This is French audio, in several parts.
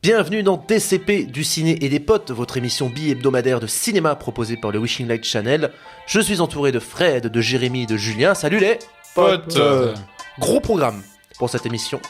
Bienvenue dans DCP du ciné et des potes, votre émission bi-hebdomadaire de cinéma proposée par le Wishing Light Channel. Je suis entouré de Fred, de Jérémy et de Julien. Salut les potes. Gros programme pour cette émission,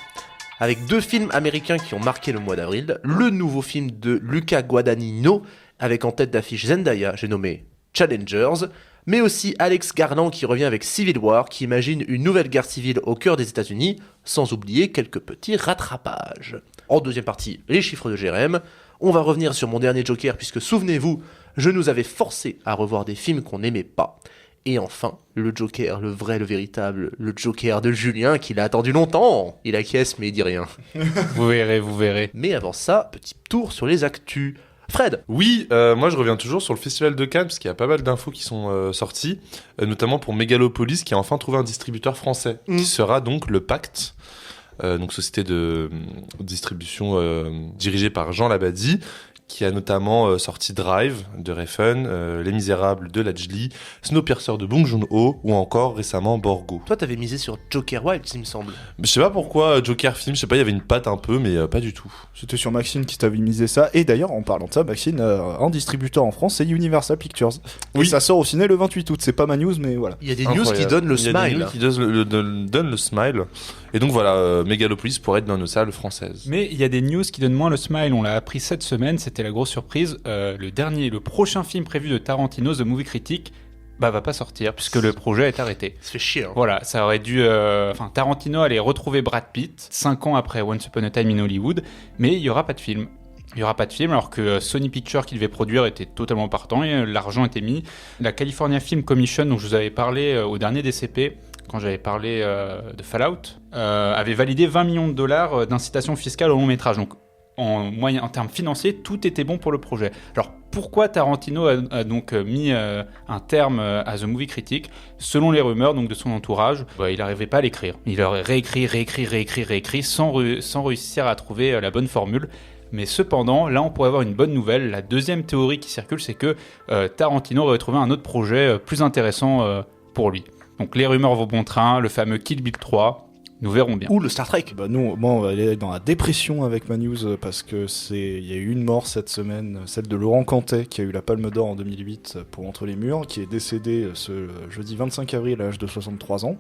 avec 2 films américains qui ont marqué le mois d'avril. Le nouveau film de Luca Guadagnino, avec en tête d'affiche Zendaya, j'ai nommé Challengers, mais aussi Alex Garland qui revient avec Civil War, qui imagine une nouvelle guerre civile au cœur des États-Unis, sans oublier quelques petits rattrapages. En deuxième partie, les chiffres de Jérém. On va revenir sur mon dernier Joker, puisque souvenez-vous, je nous avais forcé à revoir des films qu'on n'aimait pas. Et enfin, le Joker, le vrai, le véritable, le Joker de Julien, qu'il a attendu longtemps. Il acquiesce, mais il dit rien. Vous verrez. Mais avant ça, petit tour sur les actus. Fred. Oui, moi je reviens toujours sur le Festival de Cannes, parce qu'il y a pas mal d'infos qui sont sorties, notamment pour Megalopolis, qui a enfin trouvé un distributeur français, qui sera donc le Pacte. Donc société de distribution dirigée par Jean Labadie, qui a notamment sorti Drive de Refn, Les Misérables de Lajli, Snowpiercer de Bong Joon-ho ou encore récemment Borgo. Toi t'avais misé sur Joker Wild, il me semble. Je sais pas pourquoi Joker film, je sais pas, il y avait une patte un peu, mais pas du tout. C'était sur Maxine qui t'avait misé ça. Et d'ailleurs, en parlant de ça, Maxine, un distributeur en France, c'est Universal Pictures. Oui. Et ça sort au ciné le 28 août. C'est pas ma news, mais voilà. Il y a des news qui donnent le smile. Il y a des news qui donnent le smile. Et donc voilà, Megalopolis pourrait être dans nos salles françaises. Mais il y a des news qui donnent moins le smile. On l'a appris cette semaine, c'était la grosse surprise. Le prochain film prévu de Tarantino, The Movie Critic, va pas sortir puisque le projet est arrêté. Ça fait chier. Hein. Voilà, ça aurait dû. Tarantino allait retrouver Brad Pitt 5 ans après Once Upon a Time in Hollywood, mais il y aura pas de film. Il n'y aura pas de film alors que Sony Pictures qui devait produire était totalement partant et l'argent était mis. La California Film Commission, dont je vous avais parlé au dernier DCP, quand j'avais parlé de Fallout, avait validé $20 millions d'incitation fiscale au long métrage. Donc en termes financiers, tout était bon pour le projet. Alors pourquoi Tarantino a donc mis un terme à The Movie Critic? Selon les rumeurs donc de son entourage, il n'arrivait pas à l'écrire. Il aurait réécrit sans réussir à trouver la bonne formule. Mais cependant, là on pourrait avoir une bonne nouvelle. La deuxième théorie qui circule, c'est que Tarantino aurait trouvé un autre projet plus intéressant pour lui. Donc les rumeurs vont bon train, le fameux Kill Bill 3, nous verrons bien. Ou le Star Trek. Moi on va aller dans la dépression avec ma news parce que il y a eu une mort cette semaine, celle de Laurent Cantet qui a eu la Palme d'Or en 2008 pour Entre les Murs, qui est décédé ce jeudi 25 avril à l'âge de 63 ans.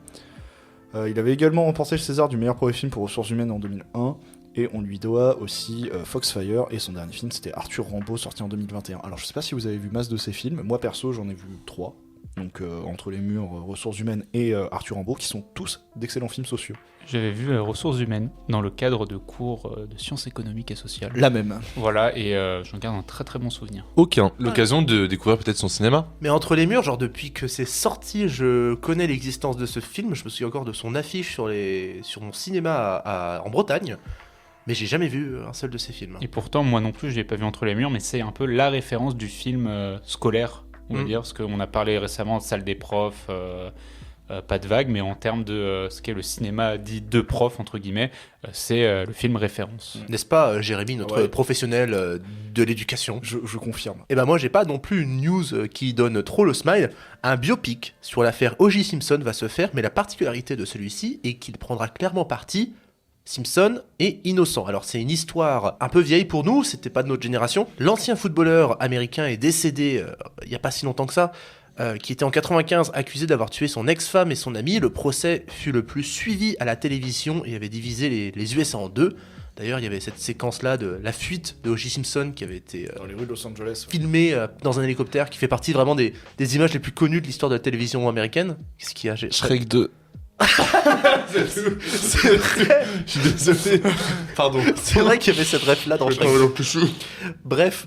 Il avait également remporté le César du meilleur premier film pour Ressources Humaines en 2001. Et on lui doit aussi Foxfire, et son dernier film c'était Arthur Rimbaud, sorti en 2021. Alors je sais pas si vous avez vu masse de ces films, moi perso j'en ai vu 3. Donc Entre les Murs, Ressources Humaines et Arthur Rimbaud, qui sont tous d'excellents films sociaux. J'avais vu Ressources Humaines dans le cadre de cours de sciences économiques et sociales. La même. Voilà, et j'en garde un très très bon souvenir. Aucun. L'occasion de découvrir peut-être son cinéma. Mais Entre les Murs, genre depuis que c'est sorti, je connais l'existence de ce film. Je me souviens encore de son affiche sur mon cinéma en Bretagne. Mais j'ai jamais vu un seul de ces films. Et pourtant, moi non plus, je l'ai pas vu Entre les Murs, mais c'est un peu la référence du film scolaire, on va dire, parce qu'on a parlé récemment de salle des profs, pas de vague, mais en termes de ce qu'est le cinéma dit de profs, entre guillemets, c'est le film référence. N'est-ce pas, Jérémy, notre professionnel de l'éducation? Je confirme. Et ben moi, j'ai pas non plus une news qui donne trop le smile. Un biopic sur l'affaire O.J. Simpson va se faire, mais la particularité de celui-ci est qu'il prendra clairement parti Simpson est innocent. Alors c'est une histoire un peu vieille pour nous, c'était pas de notre génération. L'ancien footballeur américain est décédé il y a pas si longtemps que ça, qui était en 95 accusé d'avoir tué son ex-femme et son ami. Le procès fut le plus suivi à la télévision et avait divisé les USA en deux. D'ailleurs, il y avait cette séquence-là de la fuite de O.J. Simpson qui avait été dans les rues de Los Angeles, filmée dans un hélicoptère, qui fait partie vraiment des images les plus connues de l'histoire de la télévision américaine. Qu'est-ce qu'il y a? Shrek 2. C'est vrai. Je suis désolé. Pardon. C'est vrai qu'il y avait cette ref là dans Shrek. Bref,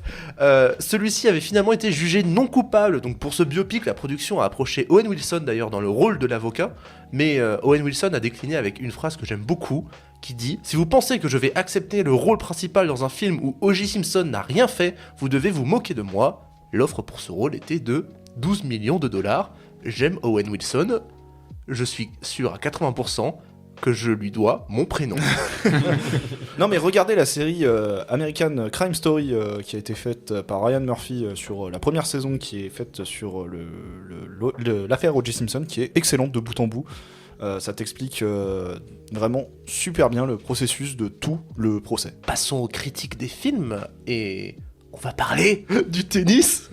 celui-ci avait finalement été jugé non coupable. Donc pour ce biopic, la production a approché Owen Wilson d'ailleurs dans le rôle de l'avocat. Mais Owen Wilson a décliné avec une phrase que j'aime beaucoup, qui dit: si vous pensez que je vais accepter le rôle principal dans un film où O.J. Simpson n'a rien fait, vous devez vous moquer de moi. L'offre pour ce rôle était de $12 millions. J'aime Owen Wilson. Je suis sûr à 80% que je lui dois mon prénom. Non mais regardez la série American Crime Story qui a été faite par Ryan Murphy sur la première saison, qui est faite sur l'affaire O.J. Simpson, qui est excellente de bout en bout. Ça t'explique vraiment super bien le processus de tout le procès. Passons aux critiques des films et on va parler du tennis.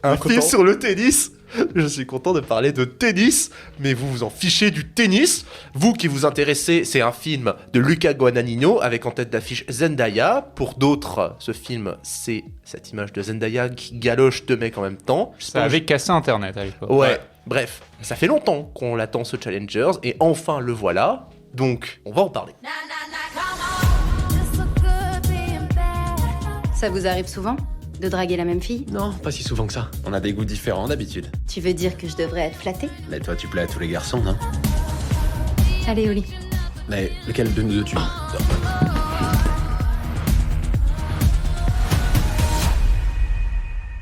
Un film sur le tennis. Je suis content de parler de tennis, mais vous vous en fichez du tennis. Vous qui vous intéressez, c'est un film de Luca Guadagnino avec en tête d'affiche Zendaya. Pour d'autres, ce film, c'est cette image de Zendaya qui galoche deux mecs en même temps. Ça avait cassé Internet à l'époque. Ouais. Bref, ça fait longtemps qu'on l'attend ce Challengers et enfin le voilà. Donc, on va en parler. Ça vous arrive souvent de draguer la même fille? Non, pas si souvent que ça. On a des goûts différents d'habitude. Tu veux dire que je devrais être flattée? Mais toi, tu plais à tous les garçons, non? Allez, au lit. Mais lequel de nous deux tu...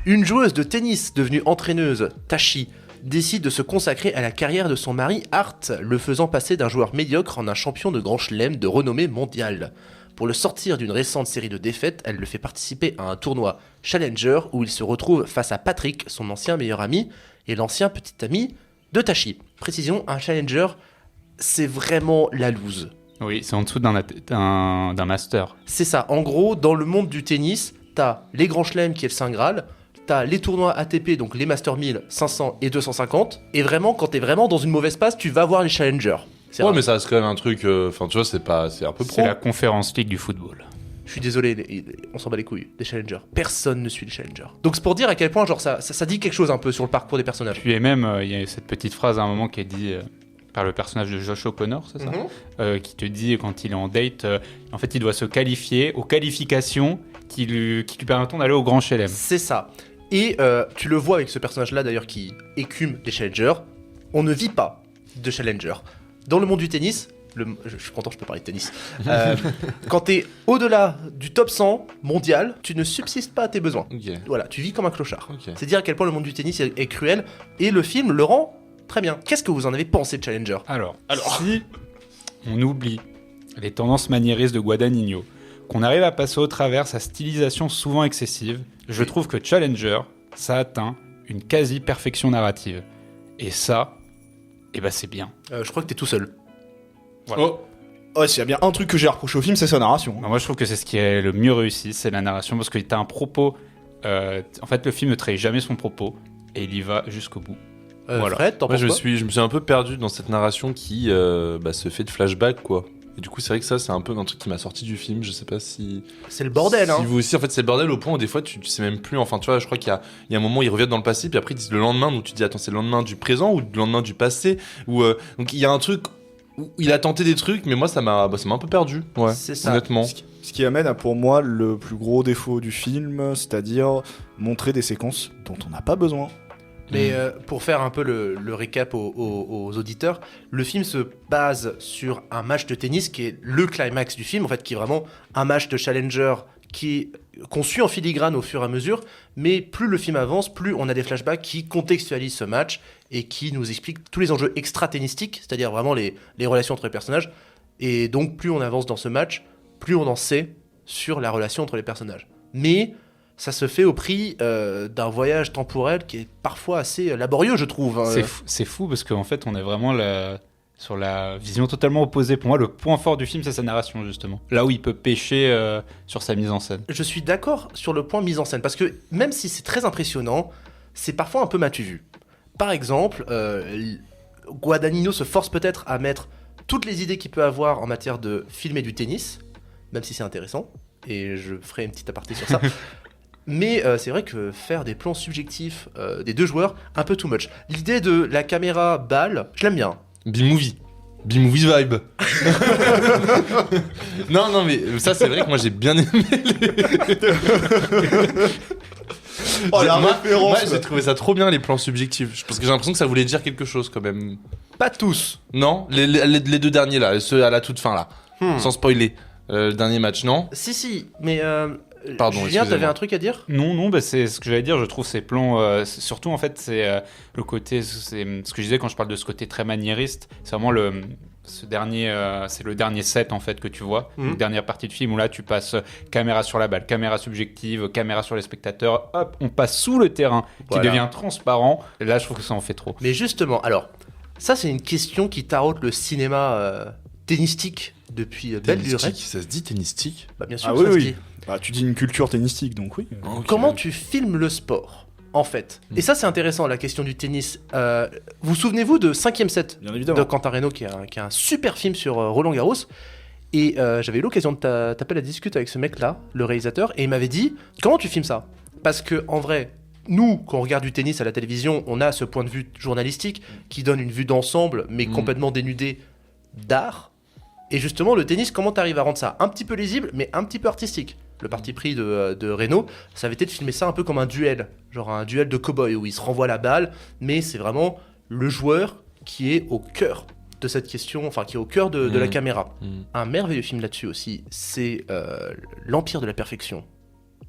Une joueuse de tennis devenue entraîneuse, Tashi, décide de se consacrer à la carrière de son mari Art, le faisant passer d'un joueur médiocre en un champion de grand chelem de renommée mondiale. Pour le sortir d'une récente série de défaites, elle le fait participer à un tournoi Challenger où il se retrouve face à Patrick, son ancien meilleur ami, et l'ancien petit ami de Tashi. Précision, un Challenger, c'est vraiment la loose. Oui, c'est en dessous d'un master. C'est ça, en gros, dans le monde du tennis, t'as les grands chelems qui est le Saint Graal, t'as les tournois ATP, donc les Master 1000, 500 et 250, et vraiment, quand t'es vraiment dans une mauvaise passe, tu vas voir les Challengers. C'est Ouais, rare. mais ça reste quand même un truc. Enfin, tu vois, c'est un peu pro. C'est la conférence league du football. Je suis désolé, on s'en bat les couilles, des Challengers. Personne ne suit les Challengers. Donc c'est pour dire à quel point genre ça dit quelque chose un peu sur le parcours des personnages. Puis et même, il y a cette petite phrase à un moment qui est dit par le personnage de Josh O'Connor, c'est ça qui te dit quand il est en date, en fait, il doit se qualifier aux qualifications qui lui permettront d'aller au Grand Chelem. C'est ça. Et tu le vois avec ce personnage-là d'ailleurs qui écume des Challengers. On ne vit pas de Challengers. Dans le monde du tennis, je suis content, je peux parler de tennis. Quand t'es au-delà du top 100 mondial, tu ne subsistes pas à tes besoins. Ok. Voilà, tu vis comme un clochard. Ok. C'est dire à quel point le monde du tennis est cruel. Et le film le rend très bien. Qu'est-ce que vous en avez pensé de Challenger? Alors, si on oublie les tendances maniéristes de Guadagnino, qu'on arrive à passer au travers sa stylisation souvent excessive, je trouve que Challenger, ça atteint une quasi-perfection narrative. Et ça, eh ben c'est bien. Je crois que t'es tout seul. Voilà. Oh, s'il y a bien un truc que j'ai reproché au film, c'est sa narration. Moi, je trouve que c'est ce qui est le mieux réussi, c'est la narration, parce que t'as un propos... en fait, le film ne trahit jamais son propos, et il y va jusqu'au bout. Voilà. Fred, t'en Moi, penses je quoi me suis un peu perdu dans cette narration qui se fait de flashback, quoi. Et du coup, c'est vrai que ça, c'est un peu un truc qui m'a sorti du film. Je sais pas si. C'est le bordel, hein. Si vous aussi, en fait, c'est le bordel au point où des fois, tu sais même plus. Enfin, tu vois, je crois qu'il y a un moment où ils reviennent dans le passé, puis après, ils disent le lendemain, donc tu te dis, attends, c'est le lendemain du présent ou le lendemain du passé. Donc, il y a un truc où il a tenté des trucs, mais moi, ça m'a un peu perdu. Ouais, C'est ça. honnêtement. Ce qui amène à, pour moi, le plus gros défaut du film, c'est-à-dire montrer des séquences dont on n'a pas besoin. Mais pour faire un peu le récap aux auditeurs, le film se base sur un match de tennis qui est le climax du film, en fait, qui est vraiment un match de challenger qu'on suit en filigrane au fur et à mesure, mais plus le film avance, plus on a des flashbacks qui contextualisent ce match et qui nous expliquent tous les enjeux extra-tennistiques, c'est-à-dire vraiment les relations entre les personnages. Et donc, plus on avance dans ce match, plus on en sait sur la relation entre les personnages. Mais ça se fait au prix d'un voyage temporel qui est parfois assez laborieux, je trouve. Hein. C'est fou parce qu'en fait, on est vraiment sur la vision totalement opposée. Pour moi, le point fort du film, c'est sa narration, justement. Là où il peut pêcher sur sa mise en scène. Je suis d'accord sur le point mise en scène, parce que même si c'est très impressionnant, c'est parfois un peu matu vu. Par exemple, Guadagnino se force peut-être à mettre toutes les idées qu'il peut avoir en matière de filmer du tennis, même si c'est intéressant, et je ferai une petite aparté sur ça. Mais c'est vrai que faire des plans subjectifs des deux joueurs, un peu too much. L'idée de la caméra balle, je l'aime bien. B-movie vibe. non, mais ça, c'est vrai que moi, j'ai bien aimé Oh, la référence, Moi, j'ai trouvé ça trop bien, les plans subjectifs. Parce que j'ai l'impression que ça voulait dire quelque chose, quand même. Pas tous. Non, les deux derniers, là, ceux à la toute fin, là. Sans spoiler. Le dernier match, non? Si, mais Pardon, Julien, excusez-moi. t'avais un truc à dire? Non, bah c'est ce que j'allais dire. Je trouve ces plans, surtout en fait, c'est le côté, c'est ce que je disais quand je parle de ce côté très maniériste. C'est vraiment c'est le dernier set en fait que tu vois, une dernière partie de film où là tu passes caméra sur la balle, caméra subjective, caméra sur les spectateurs. Hop, on passe sous le terrain qui Voilà. devient transparent. Et là, je trouve que ça en fait trop. Mais justement, alors, Ça, c'est une question qui taraude le cinéma tennistique depuis belle lurette. Tennistique, ça se dit tennistique? Bah, bien sûr, Ah que oui, ça se oui. dit. Bah, tu dis une culture tennistique, donc oui. Comment tu filmes le sport, en fait? Et ça, c'est intéressant, la question du tennis. Vous souvenez-vous de 5e set Bien de évidemment. Quentin Reynaud, qui est un super film sur Roland Garros. Et j'avais eu l'occasion de taper la discute avec ce mec-là, le réalisateur, et il m'avait dit, comment tu filmes ça? Parce que en vrai, nous, quand on regarde du tennis à la télévision, on a ce point de vue journalistique qui donne une vue d'ensemble, mais complètement dénudée d'art. Et justement, le tennis, comment tu arrives à rendre ça un petit peu lisible, mais un petit peu artistique? Le parti pris de Reynaud, ça avait été de filmer ça un peu comme un duel, genre un duel de cow-boy, où il se renvoie la balle, mais c'est vraiment le joueur qui est au cœur de cette question, enfin qui est au cœur de la caméra. Un merveilleux film là-dessus aussi, c'est L'Empire de la Perfection.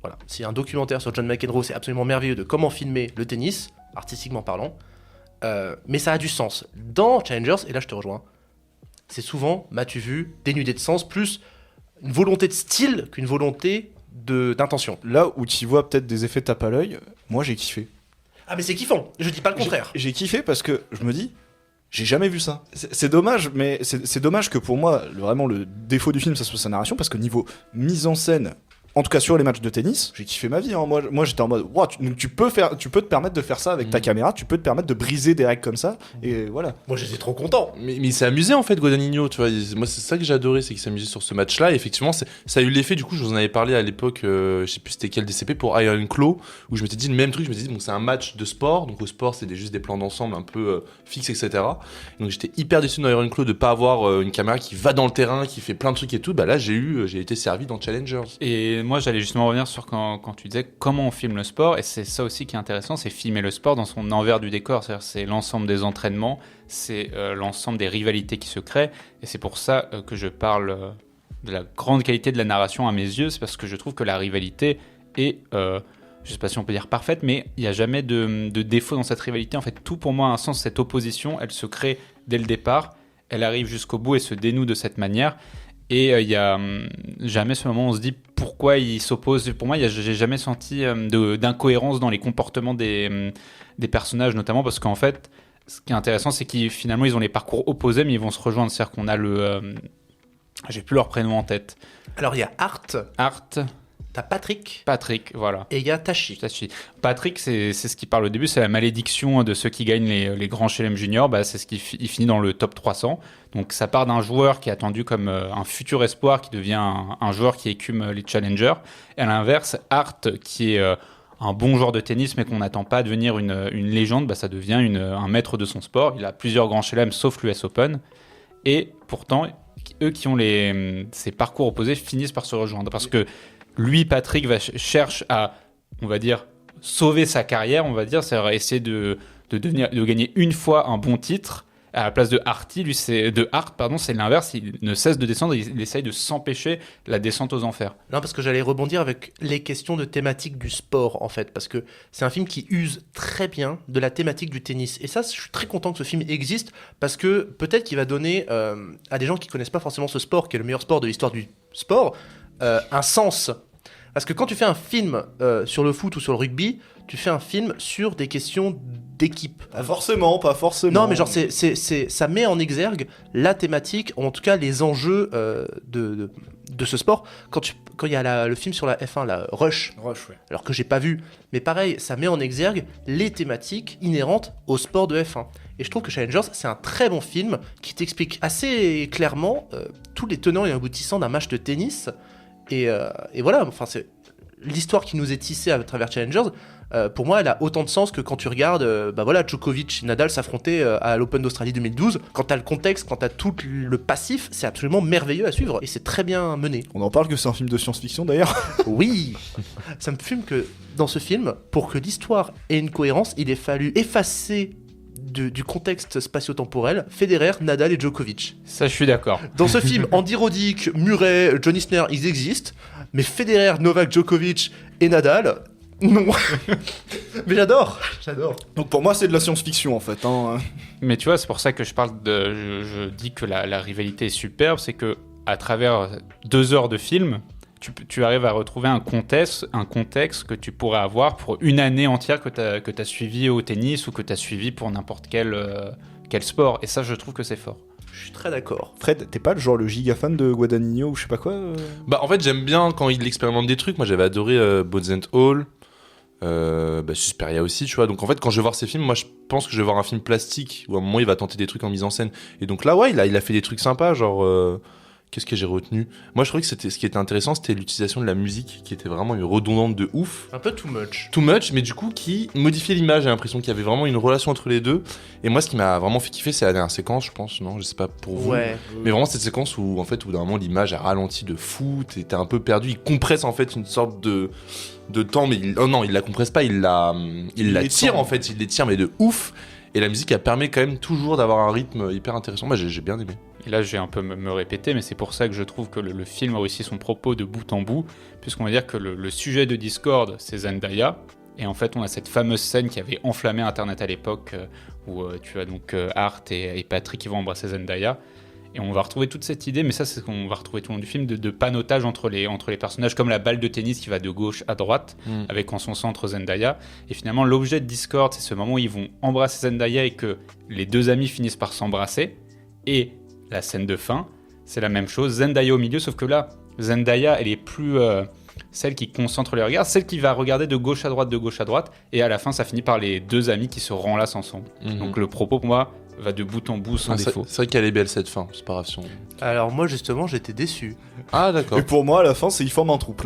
Voilà, c'est un documentaire sur John McEnroe, c'est absolument merveilleux de comment filmer le tennis, artistiquement parlant, mais ça a du sens. Dans Challengers, et là je te rejoins, c'est souvent, m'as-tu vu, dénudé de sens, plus une volonté de style qu'une volonté d'intention. Là où tu vois peut-être des effets tape à l'œil, moi j'ai kiffé. Ah mais c'est kiffant, je dis pas le contraire. J'ai kiffé parce que je me dis, j'ai jamais vu ça. C'est dommage, mais c'est dommage que pour moi, vraiment le défaut du film, ça soit sa narration, parce que niveau mise en scène, en tout cas sur les matchs de tennis, j'ai kiffé ma vie. Hein. Moi j'étais en mode, wow, tu peux te permettre de faire ça avec ta caméra, tu peux te permettre de briser des règles comme ça, et voilà. Moi j'étais trop content. Mais il s'est amusé en fait, Guadagnino, tu vois. Moi c'est ça que j'ai adoré, c'est qu'il s'est amusé sur ce match-là. Et effectivement, ça a eu l'effet, du coup, je vous en avais parlé à l'époque, je sais plus c'était quel DCP pour Iron Claw, où je m'étais dit le même truc. Je me disais, bon, c'est un match de sport, donc au sport c'est juste des plans d'ensemble un peu fixes, etc. Donc j'étais hyper déçu dans Iron Claw de pas avoir une caméra qui va dans le terrain, qui fait plein de trucs et tout. Bah là, j'ai été servi dans Challengers. Et moi, j'allais justement revenir sur quand tu disais comment on filme le sport, et c'est ça aussi qui est intéressant, c'est filmer le sport dans son envers du décor, c'est-à-dire c'est l'ensemble des entraînements, c'est l'ensemble des rivalités qui se créent, et c'est pour ça que je parle de la grande qualité de la narration à mes yeux, c'est parce que je trouve que la rivalité est, je sais pas si on peut dire parfaite, mais il n'y a jamais de défaut dans cette rivalité. En fait, tout pour moi a un sens, cette opposition, elle se crée dès le départ, elle arrive jusqu'au bout et se dénoue de cette manière. Et il y a jamais ce moment où on se dit pourquoi ils s'opposent. Pour moi, j'ai jamais senti d'incohérence dans les comportements des personnages, notamment parce qu'en fait, ce qui est intéressant, c'est qu'ils finalement ils ont les parcours opposés, mais ils vont se rejoindre. C'est-à-dire qu'on a j'ai plus leur prénom en tête. Alors il y a Art, t'as Patrick, voilà. et il y a Tachi. Patrick, c'est ce qui parle au début, c'est la malédiction de ceux qui gagnent les grands chelem juniors. Bah, c'est ce qui il finit dans le top 300. Donc ça part d'un joueur qui est attendu comme un futur espoir qui devient un joueur qui écume les challengers. Et à l'inverse, Art, qui est un bon joueur de tennis mais qu'on n'attend pas devenir une légende, bah, ça devient un maître de son sport. Il a plusieurs grands chelem sauf l'US Open. Et pourtant, eux qui ont ces parcours opposés finissent par se rejoindre. Parce que lui, Patrick, cherche à, on va dire, sauver sa carrière, on va dire, c'est-à-dire essayer de gagner une fois un bon titre. À la place de Art, c'est l'inverse, il ne cesse de descendre, il essaye de s'empêcher la descente aux enfers. Non, parce que j'allais rebondir avec les questions de thématique du sport, en fait, parce que c'est un film qui use très bien de la thématique du tennis. Et ça, je suis très content que ce film existe, parce que peut-être qu'il va donner à des gens qui connaissent pas forcément ce sport, qui est le meilleur sport de l'histoire du sport, un sens. Parce que quand tu fais un film sur le foot ou sur le rugby, tu fais un film sur des questions d'équipe. Pas forcément. Non, mais genre, ça met en exergue la thématique, ou en tout cas les enjeux de ce sport. Quand il y a le film sur la F1, la Rush, Ouais. alors que j'ai pas vu, mais pareil, ça met en exergue les thématiques inhérentes au sport de F1. Et je trouve que Challengers, c'est un très bon film qui t'explique assez clairement tous les tenants et aboutissants d'un match de tennis. Et voilà, enfin, c'est l'histoire qui nous est tissée à travers Challengers. Pour moi, elle a autant de sens que quand tu regardes Djokovic et Nadal s'affronter à l'Open d'Australie 2012. Quand t'as le contexte, quand t'as tout le passif, c'est absolument merveilleux à suivre et c'est très bien mené. On en parle que c'est un film de science-fiction d'ailleurs. Oui, ça me fume que dans ce film, pour que l'histoire ait une cohérence, il ait fallu effacer du contexte spatio-temporel Federer, Nadal et Djokovic. Ça, je suis d'accord. Dans ce film, Andy Roddick, Murray, John Isner, ils existent, mais Federer, Novak Djokovic et Nadal, non. Mais j'adore. Donc pour moi, c'est de la science-fiction en fait. Hein. Mais tu vois, c'est pour ça que je dis que la rivalité est superbe, c'est que à travers 2 heures de film, tu arrives à retrouver un contexte que tu pourrais avoir pour une année entière que tu as suivi au tennis ou que tu as suivi pour n'importe quel quel sport. Et ça, je trouve que c'est fort. Je suis très d'accord. Fred, t'es pas le giga fan de Guadagnino ou je sais pas quoi Bah, en fait, j'aime bien quand il expérimente des trucs. Moi, j'avais adoré Bones and All, Suspiria aussi, tu vois. Donc, en fait, quand je vais voir ces films, moi, je pense que je vais voir un film plastique où à un moment, il va tenter des trucs en mise en scène. Et donc là, ouais, il a fait des trucs sympas, genre... Qu'est-ce que j'ai retenu ? Moi, je trouvais que ce qui était intéressant, c'était l'utilisation de la musique, qui était vraiment redondante de ouf. Un peu too much. Too much, mais du coup, qui modifiait l'image. J'ai l'impression qu'il y avait vraiment une relation entre les deux. Et moi, ce qui m'a vraiment fait kiffer, c'est la dernière séquence, je pense. Non, je sais pas pour vous. Ouais. Mais vraiment, cette séquence où, en fait, au bout d'un moment, l'image a ralenti de fou. T'es un peu perdu. Il compresse, en fait, une sorte de temps. Mais il la compresse pas. Il la tire, en fait. Il les tire, mais de ouf. Et la musique, elle permet quand même toujours d'avoir un rythme hyper intéressant. Bah, j'ai bien aimé. Et là, je vais un peu me répéter, mais c'est pour ça que je trouve que le film a réussi son propos de bout en bout, puisqu'on va dire que le sujet de Discord, c'est Zendaya. Et en fait, on a cette fameuse scène qui avait enflammé Internet à l'époque, où tu as donc Art et Patrick qui vont embrasser Zendaya. Et on va retrouver toute cette idée, mais ça, c'est ce qu'on va retrouver tout le long du film, de panotage entre les personnages, comme la balle de tennis qui va de gauche à droite, avec en son centre Zendaya. Et finalement, l'objet de Discord, c'est ce moment où ils vont embrasser Zendaya et que les deux amis finissent par s'embrasser. Et la scène de fin, c'est la même chose. Zendaya au milieu, sauf que là, Zendaya, elle est plus celle qui concentre les regards, celle qui va regarder de gauche à droite, et à la fin, ça finit par les deux amis qui se renlacent ensemble. Donc le propos, pour moi, va de bout en bout sans défaut. C'est vrai qu'elle est belle cette fin, séparation. Alors moi justement j'étais déçu. Ah d'accord. Et pour moi, à la fin, ils forment un trouble.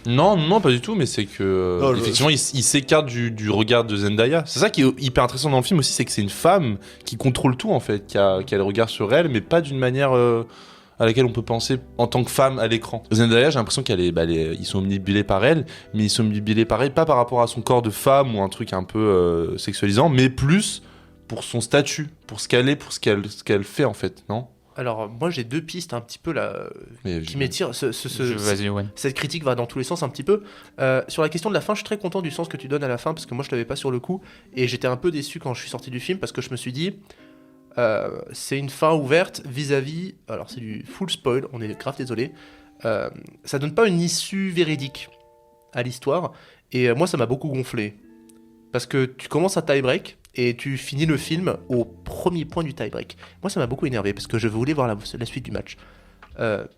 Non, pas du tout, mais c'est que Non, effectivement, il s'écarte du regard de Zendaya. C'est ça qui est hyper intéressant dans le film aussi, c'est que c'est une femme qui contrôle tout en fait, qui a le regard sur elle, mais pas d'une manière à laquelle on peut penser en tant que femme à l'écran. Zendaya, j'ai l'impression ils sont omnibulés par elle, mais ils sont omnibulés par elle pas par rapport à son corps de femme ou un truc un peu sexualisant, mais plus pour son statut, pour ce qu'elle est, pour ce qu'elle fait en fait, non ? Alors moi j'ai deux pistes un petit peu là Mais qui m'étirent. Vas-y, Owen. Cette critique va dans tous les sens un petit peu. Sur la question de la fin, je suis très content du sens que tu donnes à la fin parce que moi je l'avais pas sur le coup et j'étais un peu déçu quand je suis sorti du film parce que je me suis dit c'est une fin ouverte vis-à-vis. Alors c'est du full spoil, on est grave désolé. Ça donne pas une issue véridique à l'histoire et moi ça m'a beaucoup gonflé parce que tu commences un tie-break et tu finis le film au premier point du tie-break. Moi, ça m'a beaucoup énervé parce que je voulais voir la suite du match.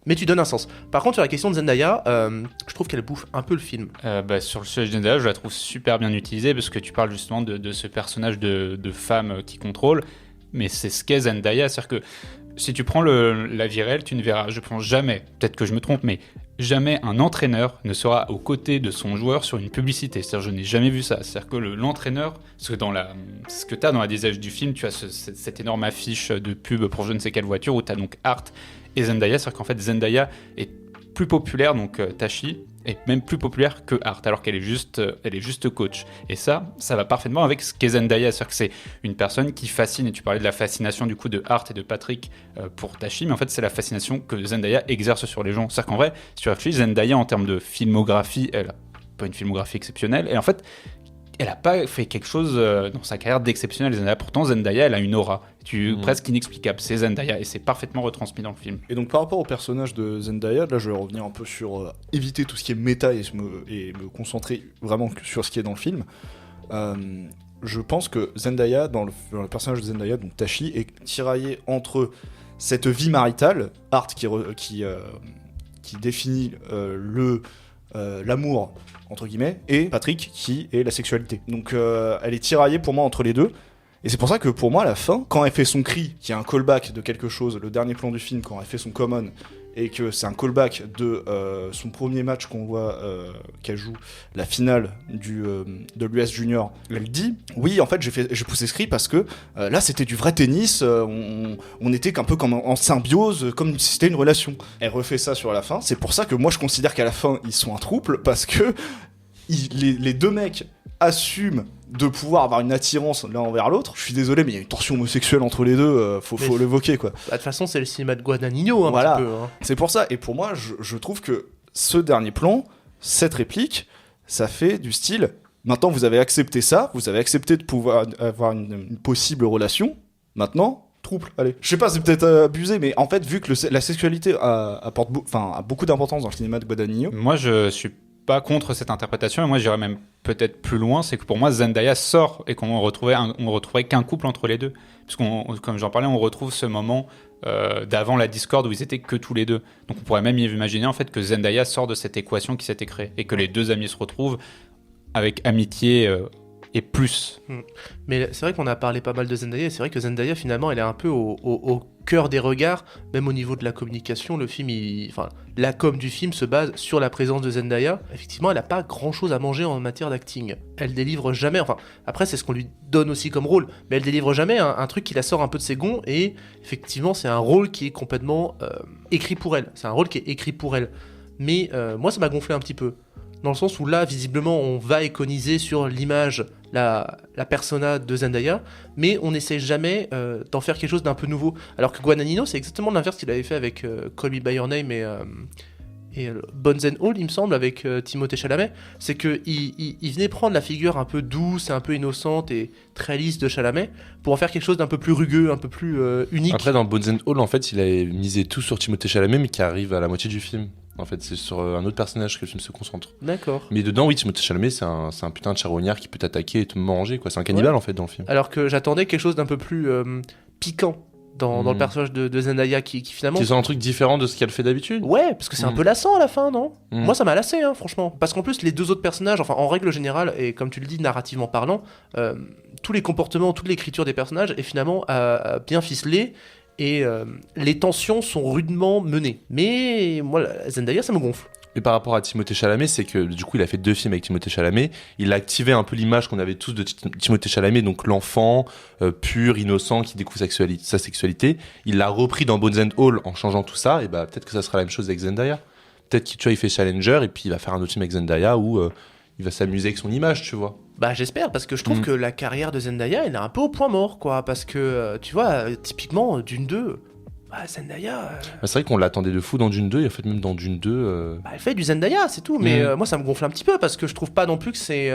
Mais tu donnes un sens. Par contre, sur la question de Zendaya, je trouve qu'elle bouffe un peu le film. Sur le sujet de Zendaya, je la trouve super bien utilisée parce que tu parles justement de ce personnage de femme qui contrôle. Mais c'est ce qu'est Zendaya. C'est-à-dire que si tu prends la vie réelle, tu ne verras, je pense jamais, peut-être que je me trompe, mais jamais un entraîneur ne sera aux côtés de son joueur sur une publicité. C'est-à-dire, je n'ai jamais vu ça. C'est-à-dire que l'entraîneur, ce que tu as dans la visage du film, tu as cette énorme affiche de pub pour je ne sais quelle voiture où tu as donc Art et Zendaya. C'est-à-dire qu'en fait, Zendaya est plus populaire, donc Tashi, est même plus populaire que Art, alors qu'elle est juste coach. Et ça va parfaitement avec ce qu'est Zendaya. C'est-à-dire que c'est une personne qui fascine, et tu parlais de la fascination du coup de Art et de Patrick pour Tashi, mais en fait c'est la fascination que Zendaya exerce sur les gens. C'est-à-dire qu'en vrai, si tu réfléchis, Zendaya en termes de filmographie, elle a pas une filmographie exceptionnelle, et en fait elle a pas fait quelque chose dans sa carrière d'exceptionnel. Zendaya, pourtant Zendaya, elle a une aura presque inexplicable. C'est Zendaya et c'est parfaitement retransmis dans le film. Et donc par rapport au personnage de Zendaya, là je vais revenir un peu sur éviter tout ce qui est méta et me concentrer vraiment sur ce qui est dans le film. Je pense que Zendaya, dans le personnage de Zendaya, donc Tashi, est tiraillé entre cette vie maritale, Art qui définit l'amour entre guillemets, et Patrick qui est la sexualité. Donc elle est tiraillée pour moi entre les deux. Et c'est pour ça que pour moi à la fin, quand elle fait son cri, qui est un callback de quelque chose, le dernier plan du film, quand elle fait son common, et que c'est un callback de son premier match qu'on voit qu'elle joue, la finale de l'US Junior, elle dit oui en fait j'ai poussé ce cri parce que là c'était du vrai tennis, on était un peu comme en symbiose, comme si c'était une relation. Elle refait ça sur la fin, c'est pour ça que moi je considère qu'à la fin ils sont un trouble, parce que les deux mecs assument de pouvoir avoir une attirance l'un envers l'autre. Je suis désolé, mais il y a une tension homosexuelle entre les deux, faut l'évoquer quoi. De toute façon, c'est le cinéma de Guadagnino, voilà. Petit peu. Hein. C'est pour ça, et pour moi, je trouve que ce dernier plan, cette réplique, ça fait du style, maintenant vous avez accepté ça, vous avez accepté de pouvoir avoir une possible relation, maintenant, trouble, allez. Je sais pas, c'est peut-être abusé, mais en fait, vu que la sexualité a beaucoup d'importance dans le cinéma de Guadagnino. Moi, je suis pas contre cette interprétation, et moi j'irais même peut-être plus loin, c'est que pour moi Zendaya sort et qu'on retrouverait qu'un couple entre les deux, puisqu'on, comme j'en parlais, on retrouve ce moment d'avant la Discord où ils étaient que tous les deux. Donc on pourrait même imaginer en fait que Zendaya sort de cette équation qui s'était créée et que les deux amis se retrouvent avec amitié et plus. Mais c'est vrai qu'on a parlé pas mal de Zendaya, et c'est vrai que Zendaya finalement elle est un peu au cœur des regards, même au niveau de la communication. Le film, la com du film se base sur la présence de Zendaya. Effectivement, elle a pas grand chose à manger en matière d'acting. Elle délivre jamais, enfin après c'est ce qu'on lui donne aussi comme rôle, mais elle délivre jamais un truc qui la sort un peu de ses gonds, et effectivement c'est un rôle qui est complètement écrit pour elle. C'est un rôle qui est écrit pour elle. Mais moi ça m'a gonflé un petit peu. Dans le sens où là, visiblement, on va iconiser sur l'image la persona de Zendaya, mais on n'essaie jamais d'en faire quelque chose d'un peu nouveau. Alors que Guadagnino, c'est exactement l'inverse qu'il avait fait avec Call Me By Your Name et Bones and All, il me semble, avec Timothée Chalamet. C'est qu'il venait prendre la figure un peu douce et un peu innocente et très lisse de Chalamet pour en faire quelque chose d'un peu plus rugueux, un peu plus unique. Après, dans Bones and All, en fait, il a misé tout sur Timothée Chalamet, mais qui arrive à la moitié du film. En fait, c'est sur un autre personnage que le film se concentre. D'accord. Mais dedans, oui, Timothée Chalamet, c'est un putain de charognard qui peut t'attaquer et te manger, quoi. C'est un cannibale, en fait, dans le film. Alors que j'attendais quelque chose d'un peu plus piquant dans le personnage de Zendaya qui finalement... Qui sont un truc différent de ce qu'elle fait d'habitude. Ouais, parce que c'est un peu lassant à la fin, non ? Moi, ça m'a lassé, hein, franchement. Parce qu'en plus, les deux autres personnages, enfin, en règle générale, et comme tu le dis, narrativement parlant, tous les comportements, toute l'écriture des personnages est finalement bien ficelée, et les tensions sont rudement menées. Mais moi, Zendaya, ça me gonfle. Mais par rapport à Timothée Chalamet, c'est que du coup, il a fait 2 films avec Timothée Chalamet. Il a activé un peu l'image qu'on avait tous de Timothée Chalamet, donc l'enfant pur, innocent, qui découvre sa sexualité. Il l'a repris dans Bones and All en changeant tout ça. Et bah peut-être que ça sera la même chose avec Zendaya. Peut-être qu'il il fait Challenger et puis il va faire un autre film avec Zendaya où il va s'amuser avec son image, tu vois. Bah j'espère, parce que je trouve que la carrière de Zendaya, elle est un peu au point mort, quoi. Parce que, tu vois, typiquement, Dune 2... Bah, Zendaya... C'est vrai qu'on l'attendait de fou dans Dune 2, et en fait même dans Dune 2... Bah, elle fait du Zendaya, c'est tout, mais moi ça me gonfle un petit peu, parce que je trouve pas non plus que c'est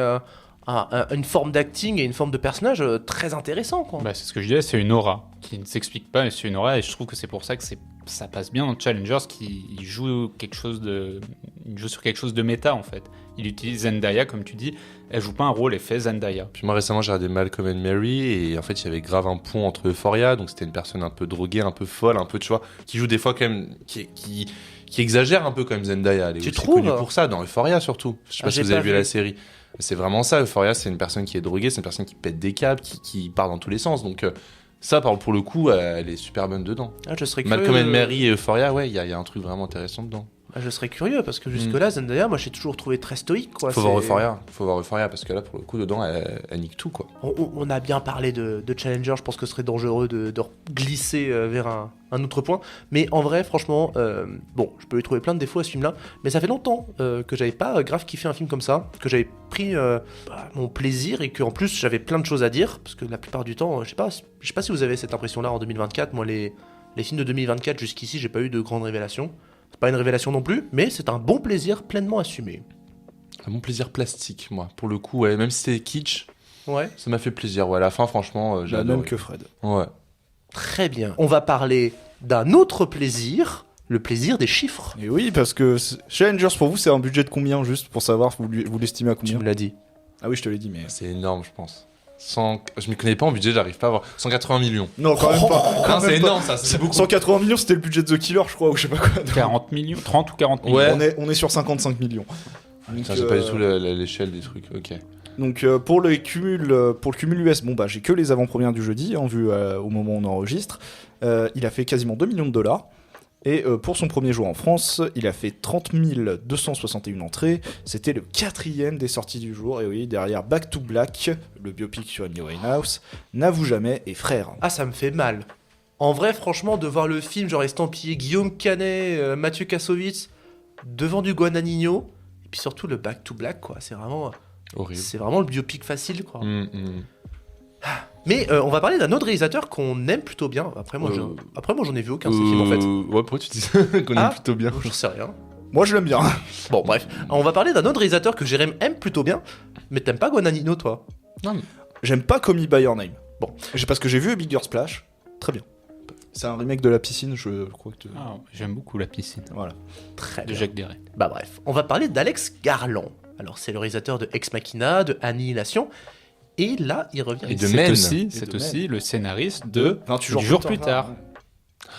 une forme d'acting et une forme de personnage très intéressant, quoi. Bah, c'est ce que je disais, c'est une aura qui ne s'explique pas, mais c'est une aura, et je trouve que c'est pour ça que ça passe bien dans Challengers, qui joue sur quelque chose de méta, en fait. Il utilise Zendaya, comme tu dis, elle joue pas un rôle, elle fait Zendaya. Puis moi récemment j'ai regardé Malcolm and Mary, et en fait il y avait grave un pont entre Euphoria, donc c'était une personne un peu droguée, un peu folle, un peu, tu vois, qui joue des fois quand même, qui exagère un peu quand même Zendaya. Elle est Tu aussi trouves ? connue pour ça, dans Euphoria surtout. Je sais pas si vous avez vu la série. C'est vraiment ça, Euphoria, c'est une personne qui est droguée, c'est une personne qui pète des câbles, qui part dans tous les sens, donc... Ça, pour le coup, elle est super bonne dedans. Ah, je serais curieux. Malcolm and Mary et Euphoria, ouais, il y a un truc vraiment intéressant dedans. Ah, je serais curieux, parce que jusque-là, Zendaya, moi, j'ai toujours trouvé très stoïque, quoi. Faut voir Euphoria, parce que là, pour le coup, dedans, elle nique tout, quoi. On a bien parlé de Challenger, je pense que ce serait dangereux de glisser vers un autre point. Mais en vrai, franchement, bon, je peux lui trouver plein de défauts à ce film-là, mais ça fait longtemps que j'avais pas grave kiffé un film comme ça, que j'avais pris mon plaisir, et qu'en plus, j'avais plein de choses à dire, parce que la plupart du temps, je sais pas si vous avez cette impression-là en 2024, moi, les films de 2024, jusqu'ici, j'ai pas eu de grandes révélations. C'est pas une révélation non plus, mais c'est un bon plaisir pleinement assumé. Un bon plaisir plastique, moi. Pour le coup, ouais, même si c'était kitsch, Ouais. ça m'a fait plaisir. Ouais, à la fin, franchement, j'ai La adoré. même que Fred. Ouais. Très bien. On va parler d'un autre plaisir, le plaisir des chiffres. Et oui, parce que Challengers, pour vous, c'est un budget de combien, juste pour savoir, vous l'estimez à Tu combien ? me l'as dit. Ah oui, je te l'ai dit, mais... C'est énorme, je pense. Je m'y connais pas en budget, j'arrive pas à voir. 180 millions. Non, quand même pas. Non, c'est énorme, ça, c'est beaucoup. 180 millions, c'était le budget de The Killer, je crois, ou je sais pas quoi. 40 millions, 30 ou 40 millions. Ouais. On est sur 55 millions. Putain, j'ai pas du tout l'échelle des trucs, ok. Donc pour le cumul US, bon bah j'ai que les avant-premières du jeudi, en vue au moment où on enregistre. Il a fait quasiment 2 millions de dollars. Et pour son premier jour en France, il a fait 30 261 entrées. C'était le 4e des sorties du jour. Et oui, derrière Back to Black, le biopic sur Amy Winehouse, N'avoue jamais et Frères. Ah, ça me fait mal. En vrai, franchement, de voir le film, genre estampillé Guillaume Canet, Mathieu Kassovitz, devant du Guadagnino, et puis surtout le Back to Black, quoi. C'est vraiment le biopic facile, quoi. Mais on va parler d'un autre réalisateur qu'on aime plutôt bien. Après, moi, j'en ai vu aucun de ces films, en fait. Ouais, pourquoi tu dis ça qu'on aime plutôt bien? J'en sais rien. Moi je l'aime bien. Bon, bref. On va parler d'un autre réalisateur que Jérém aime plutôt bien, mais t'aimes pas Guadagnino, toi? J'aime pas Call Me By Your Name. Bon, parce que j'ai vu A Bigger Splash, très bien. C'est un remake de La Piscine, je crois que... Ah, j'aime beaucoup La Piscine Voilà. Très de bien. Jacques Deray. Bah bref, on va parler d'Alex Garland. Alors c'est le réalisateur de Ex Machina, de Annihilation, et là il revient. Et de C'est Men. aussi le scénariste de 28 jours plus tard.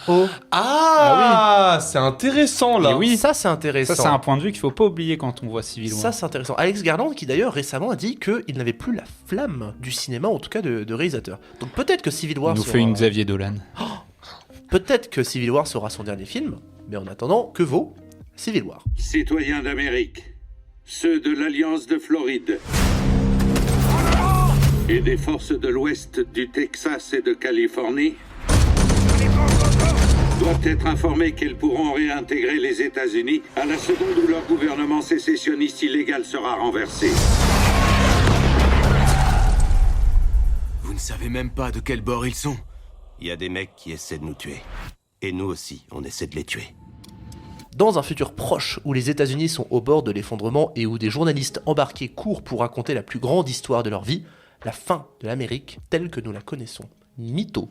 Oh, Ah, c'est intéressant là. Et oui, ça c'est intéressant. ça c'est un point de vue qu'il faut pas oublier quand on voit Civil War. Ça c'est intéressant. Alex Garland qui d'ailleurs récemment a dit qu'il n'avait plus la flamme du cinéma, en tout cas de réalisateur. Donc peut-être que Civil War Il nous sera... fait une Xavier Dolan. Peut-être que Civil War sera son dernier film, mais en attendant, que vaut Civil War? Citoyens d'Amérique, ceux de l'Alliance de Floride et des forces de l'Ouest du Texas et de Californie doivent être informés qu'elles pourront réintégrer les États-Unis à la seconde où leur gouvernement sécessionniste illégal sera renversé. Vous ne savez même pas de quel bord ils sont. Il y a des mecs qui essaient de nous tuer. Et nous aussi, on essaie de les tuer. Dans un futur proche où les États-Unis sont au bord de l'effondrement et où des journalistes embarqués courent pour raconter la plus grande histoire de leur vie, la fin de l'Amérique telle que nous la connaissons. Mytho.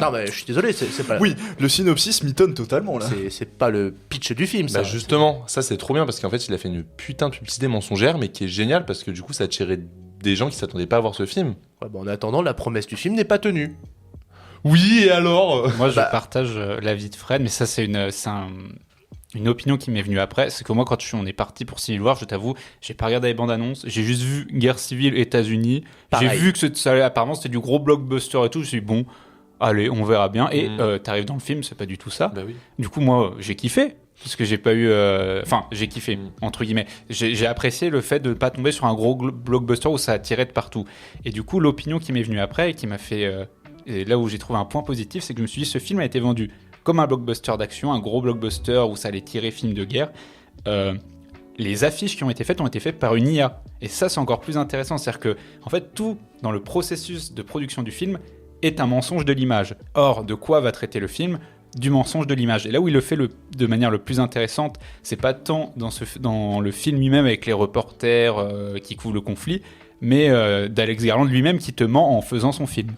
Non mais je suis désolé, c'est pas... Oui, le synopsis m'étonne totalement là. C'est pas le pitch du film, ça. Bah justement, ça c'est trop bien parce qu'en fait il a fait une putain de publicité mensongère mais qui est géniale parce que du coup ça attirait des gens qui s'attendaient pas à voir ce film. Ouais, bah, en attendant, la promesse du film n'est pas tenue. Oui et alors Moi, je Bah- partage l'avis de Fred, mais ça, c'est une opinion qui m'est venue après. C'est que moi, quand on est parti pour Civil War, je t'avoue, j'ai pas regardé les bandes annonces. J'ai juste vu Guerre civile États-Unis. J'ai Pareil. vu que apparemment c'était du gros blockbuster et tout. Je me suis dit, bon, allez, on verra bien. Et t'arrives dans le film, c'est pas du tout ça. Bah oui. Du coup, moi, j'ai kiffé. Parce que j'ai pas eu. Enfin, j'ai kiffé, entre guillemets. J'ai apprécié le fait de ne pas tomber sur un gros blockbuster où ça attirait de partout. Et du coup, l'opinion qui m'est venue après et qui m'a fait. Et là où j'ai trouvé un point positif, c'est que je me suis dit, ce film a été vendu comme un blockbuster d'action, un gros blockbuster où ça allait tirer film de guerre. Les affiches qui ont été faites par une IA. Et ça, c'est encore plus intéressant. C'est-à-dire que, en fait, tout dans le processus de production du film est un mensonge de l'image. Or, de quoi va traiter le film ? Du mensonge de l'image. Et là où il le fait de manière le plus intéressante, c'est pas tant dans le film lui-même avec les reporters qui couvrent le conflit, mais d'Alex Garland lui-même qui te ment en faisant son film.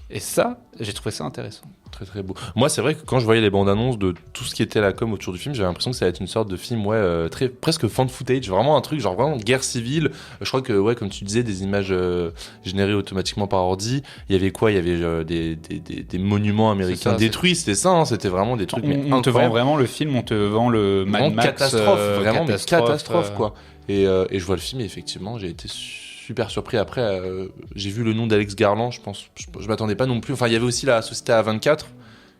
Et ça, j'ai trouvé ça intéressant. Très très beau. Moi c'est vrai que quand je voyais les bandes annonces de tout ce qui était la com autour du film, j'avais l'impression que ça allait être une sorte de film presque fan footage, vraiment un truc genre vraiment guerre civile. Je crois que comme tu disais, des images générées automatiquement par ordi. Il y avait quoi ? Il y avait des monuments américains ça, détruits, c'était ça, hein, c'était vraiment des trucs. On te vend vraiment le film, on te vend le Mad vraiment Max, catastrophe, vraiment mais catastrophe euh, quoi. Et je vois le film et effectivement j'ai été super surpris. Après j'ai vu le nom d'Alex Garland, je m'attendais pas non plus. Enfin il y avait aussi la société A24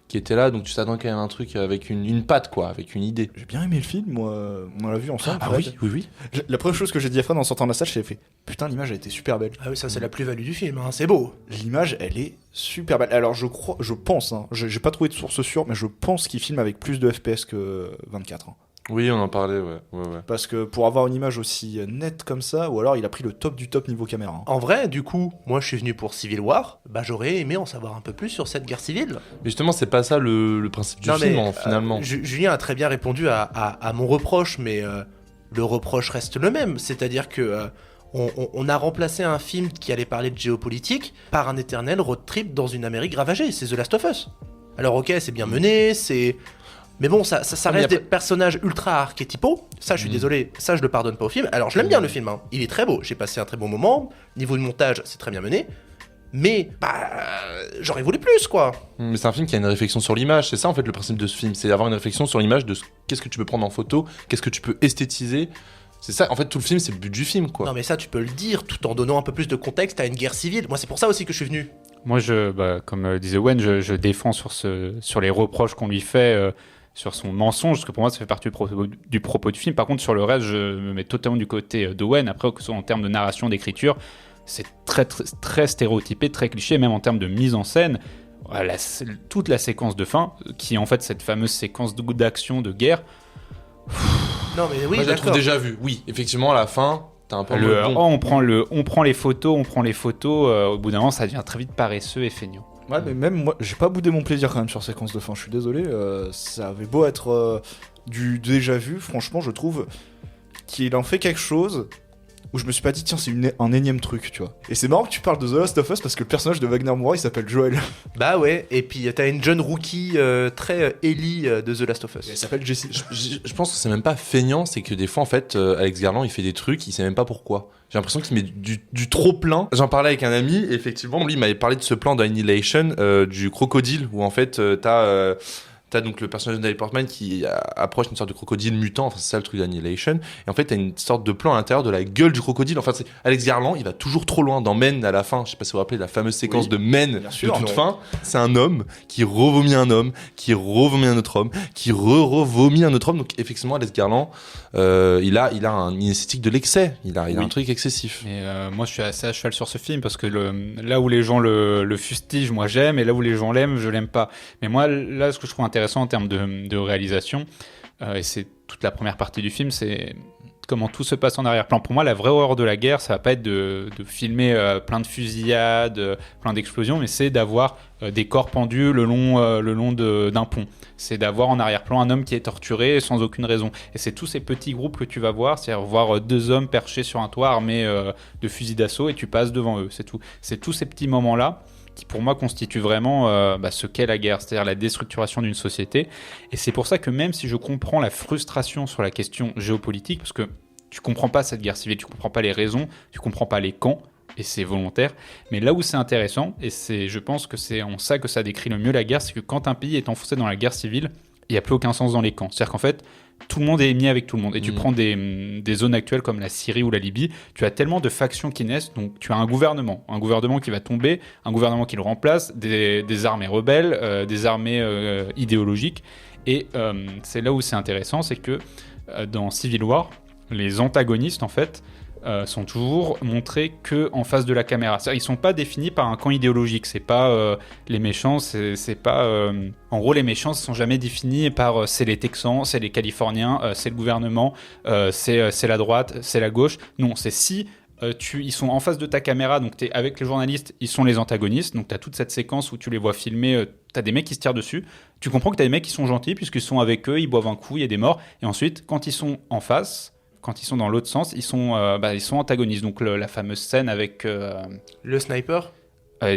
qui était là, donc tu t'attends quand même un truc avec une patte quoi, avec une idée. J'ai bien aimé le film, moi. On l'a vu ensemble. Ah Fred. oui. La première chose que j'ai dit à Fred en sortant de la salle, j'ai fait putain, l'image a été super belle. Ah oui, ça c'est la plus-value du film, hein, c'est beau. L'image, elle est super belle. Alors je pense, hein, j'ai pas trouvé de source sûre, mais je pense qu'il filme avec plus de FPS que 24. Hein. Oui, on en parlait, ouais. Parce que pour avoir une image aussi nette comme ça, ou alors il a pris le top du top niveau caméra. Hein. En vrai, du coup, moi je suis venu pour Civil War, bah j'aurais aimé en savoir un peu plus sur cette guerre civile. Mais justement, c'est pas ça le principe du Non, film, mais, hein, finalement. Julien a très bien répondu à mon reproche, mais le reproche reste le même, c'est-à-dire que on a remplacé un film qui allait parler de géopolitique par un éternel road trip dans une Amérique ravagée, c'est The Last of Us. Alors ok, c'est bien mené, c'est... Mais bon, ça mais reste après- des personnages ultra archétypaux. Ça, je suis désolé, ça, je le pardonne pas au film. Alors, je l'aime bien, le film. Hein. Il est très beau. J'ai passé un très bon moment. Niveau de montage, c'est très bien mené. Mais, j'aurais voulu plus, quoi. Mais c'est un film qui a une réflexion sur l'image, c'est ça en fait le principe de ce film, c'est avoir une réflexion sur l'image de qu'est-ce que tu peux prendre en photo, qu'est-ce que tu peux esthétiser. C'est ça, en fait tout le film c'est le but du film quoi. Non, mais ça, tu peux le dire tout en donnant un peu plus de contexte à une guerre civile. Moi, c'est pour ça aussi que je suis venu. Moi, comme disait Owen, je défends sur les reproches qu'on lui fait, sur son mensonge, parce que pour moi, ça fait partie du propos du film. Par contre, sur le reste, je me mets totalement du côté d'Owen. Après, que ce soit en termes de narration, d'écriture, c'est très, très, très stéréotypé, très cliché, même en termes de mise en scène. Toute la séquence de fin, qui est en fait cette fameuse séquence d'action, de guerre. Non, mais oui, Moi je la trouve d'accord. déjà vue, oui, effectivement à la fin, t'as un peu en mode, bon. On prend les photos, au bout d'un moment, ça devient très vite paresseux et feignant. Ouais, mais même moi, j'ai pas boudé mon plaisir quand même sur séquence de fin. Je suis désolé, ça avait beau être du déjà vu, franchement, je trouve qu'il en fait quelque chose où je me suis pas dit tiens c'est un énième truc, tu vois. Et c'est marrant que tu parles de The Last of Us parce que le personnage de Wagner Moura il s'appelle Joel. Bah ouais, et puis t'as une jeune rookie très Ellie de The Last of Us. Elle s'appelle Jessie. Je pense que c'est même pas feignant, c'est que des fois en fait Alex Garland il fait des trucs, il sait même pas pourquoi. J'ai l'impression qu'il met du trop plein. J'en parlais avec un ami, et effectivement lui il m'avait parlé de ce plan d'Annihilation du crocodile où en fait t'as donc le personnage de Natalie Portman qui approche une sorte de crocodile mutant, enfin c'est ça le truc d'Annihilation, et en fait t'as une sorte de plan à l'intérieur de la gueule du crocodile. Enfin c'est Alex Garland, il va toujours trop loin. Dans Men à la fin, je sais pas si vous vous rappelez la fameuse séquence Oui, de Men bien sûr, de toute ouais. fin, c'est un homme qui revomit un homme, qui revomit un autre homme, qui revomit un autre homme. Donc effectivement Alex Garland, il a une esthétique de l'excès, il a un truc excessif. Mais moi, je suis assez à cheval sur ce film parce que là où les gens le fustigent, moi j'aime, et là où les gens l'aiment, je l'aime pas. Mais moi, là, ce que je trouve intéressant en termes de réalisation, et c'est toute la première partie du film, c'est comment tout se passe en arrière-plan. Pour moi, la vraie horreur de la guerre, ça va pas être de filmer plein de fusillades, plein d'explosions, mais c'est d'avoir des corps pendus le long d'un pont. C'est d'avoir en arrière-plan un homme qui est torturé sans aucune raison. Et c'est tous ces petits groupes que tu vas voir, c'est-à-dire voir deux hommes perchés sur un toit armés de fusils d'assaut et tu passes devant eux, c'est tout. C'est tous ces petits moments-là qui pour moi constituent vraiment ce qu'est la guerre, c'est-à-dire la déstructuration d'une société. Et c'est pour ça que même si je comprends la frustration sur la question géopolitique, parce que tu comprends pas cette guerre civile, tu comprends pas les raisons, tu comprends pas les camps, et c'est volontaire, mais là où c'est intéressant, et je pense que c'est en ça que ça décrit le mieux la guerre, c'est que quand un pays est enfoncé dans la guerre civile, il n'y a plus aucun sens dans les camps. C'est-à-dire qu'en fait, tout le monde est mis avec tout le monde. Et tu prends des zones actuelles comme la Syrie ou la Libye, tu as tellement de factions qui naissent, donc tu as un gouvernement qui va tomber, un gouvernement qui le remplace, des armées rebelles, des armées idéologiques. Et c'est là où c'est intéressant, c'est que dans Civil War, les antagonistes, en fait, sont toujours montrés que en face de la caméra. C'est-à-dire, ils sont pas définis par un camp idéologique. C'est pas les méchants. C'est pas. En gros, les méchants sont jamais définis par c'est les Texans, c'est les Californiens, c'est le gouvernement, c'est la droite, c'est la gauche. Non, c'est si ils sont en face de ta caméra, donc t'es avec les journalistes, ils sont les antagonistes. Donc t'as toute cette séquence où tu les vois filmer. T'as des mecs qui se tirent dessus. Tu comprends que t'as des mecs qui sont gentils puisqu'ils sont avec eux, ils boivent un coup, il y a des morts. Et ensuite, quand ils sont en face. Quand ils sont dans l'autre sens, ils sont antagonistes. Donc la fameuse scène avec Le sniper.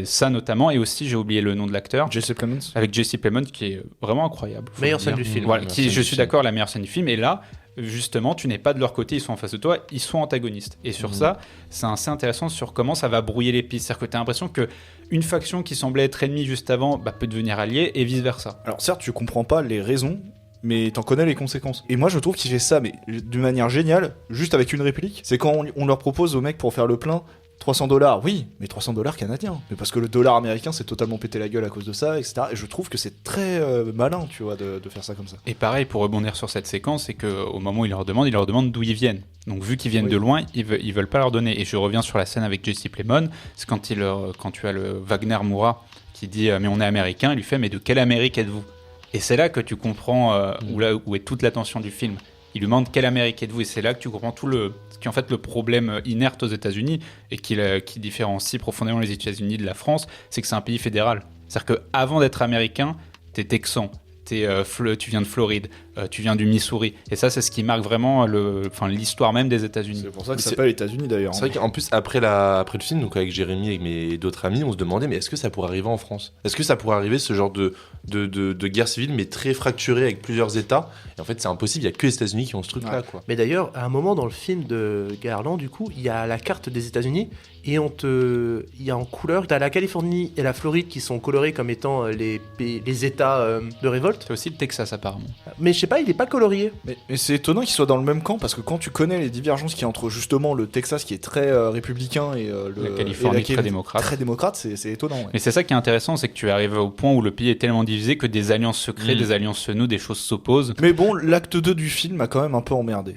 Ça notamment, et aussi j'ai oublié le nom de l'acteur. Jesse Plemons. Avec Jesse Plemons qui est vraiment incroyable. Meilleure scène du film. Voilà, je suis d'accord, la meilleure scène du film. Et là, justement, tu n'es pas de leur côté, ils sont en face de toi, ils sont antagonistes. Et sur ça, c'est assez intéressant sur comment ça va brouiller les pistes. C'est-à-dire que tu as l'impression que une faction qui semblait être ennemie juste avant peut devenir alliée et vice-versa. Alors certes, tu comprends pas les raisons, mais t'en connais les conséquences. Et moi, je trouve qu'il fait ça, mais d'une manière géniale, juste avec une réplique. C'est quand on leur propose aux mecs pour faire le plein $300. Oui, mais $300 canadiens. Mais parce que le dollar américain s'est totalement pété la gueule à cause de ça, etc. Et je trouve que c'est très malin, tu vois, de faire ça comme ça. Et pareil, pour rebondir sur cette séquence, c'est qu'au moment où il leur demande d'où ils viennent. Donc vu qu'ils viennent de loin, ils veulent pas leur donner. Et je reviens sur la scène avec Jesse Plemons, c'est quand tu as le Wagner Moura qui dit mais on est américain, il lui fait mais de quelle Amérique êtes-vous ? Et c'est là que tu comprends où est toute l'attention du film. Il lui demande quelle Amérique êtes-vous, et c'est là que tu comprends ce qui est en fait le problème inerte aux États-Unis et qui différencie profondément les États-Unis de la France, c'est que c'est un pays fédéral. C'est-à-dire qu'avant d'être américain, t'es texan, tu viens de Floride, tu viens du Missouri, et ça c'est ce qui marque vraiment l'histoire même des États-Unis. C'est pour ça que ça s'appelle États-Unis d'ailleurs. C'est vrai qu'en plus après le film, donc avec Jérémy et d'autres amis, on se demandait mais est-ce que ça pourrait arriver en France ? Est-ce que ça pourrait arriver ce genre de guerre civile mais très fracturée avec plusieurs États ? Et en fait c'est impossible, il y a que les États-Unis qui ont ce truc-là quoi. Mais d'ailleurs, à un moment dans le film de Garland, du coup, il y a la carte des États-Unis et il y a en couleur, t'as la Californie et la Floride qui sont colorées comme étant les États de révolte. C'est aussi le Texas apparemment. Mais je sais pas, il est pas colorié. Mais c'est étonnant qu'ils soient dans le même camp parce que quand tu connais les divergences qu'il y a entre justement le Texas qui est très républicain et la Californie très démocrate. Très démocrate, c'est étonnant. Ouais. Mais c'est ça qui est intéressant, c'est que tu arrives au point où le pays est tellement divisé que des alliances se créent, des alliances se nouent, des choses s'opposent. Mais bon, l'acte 2 du film a quand même un peu emmerdé.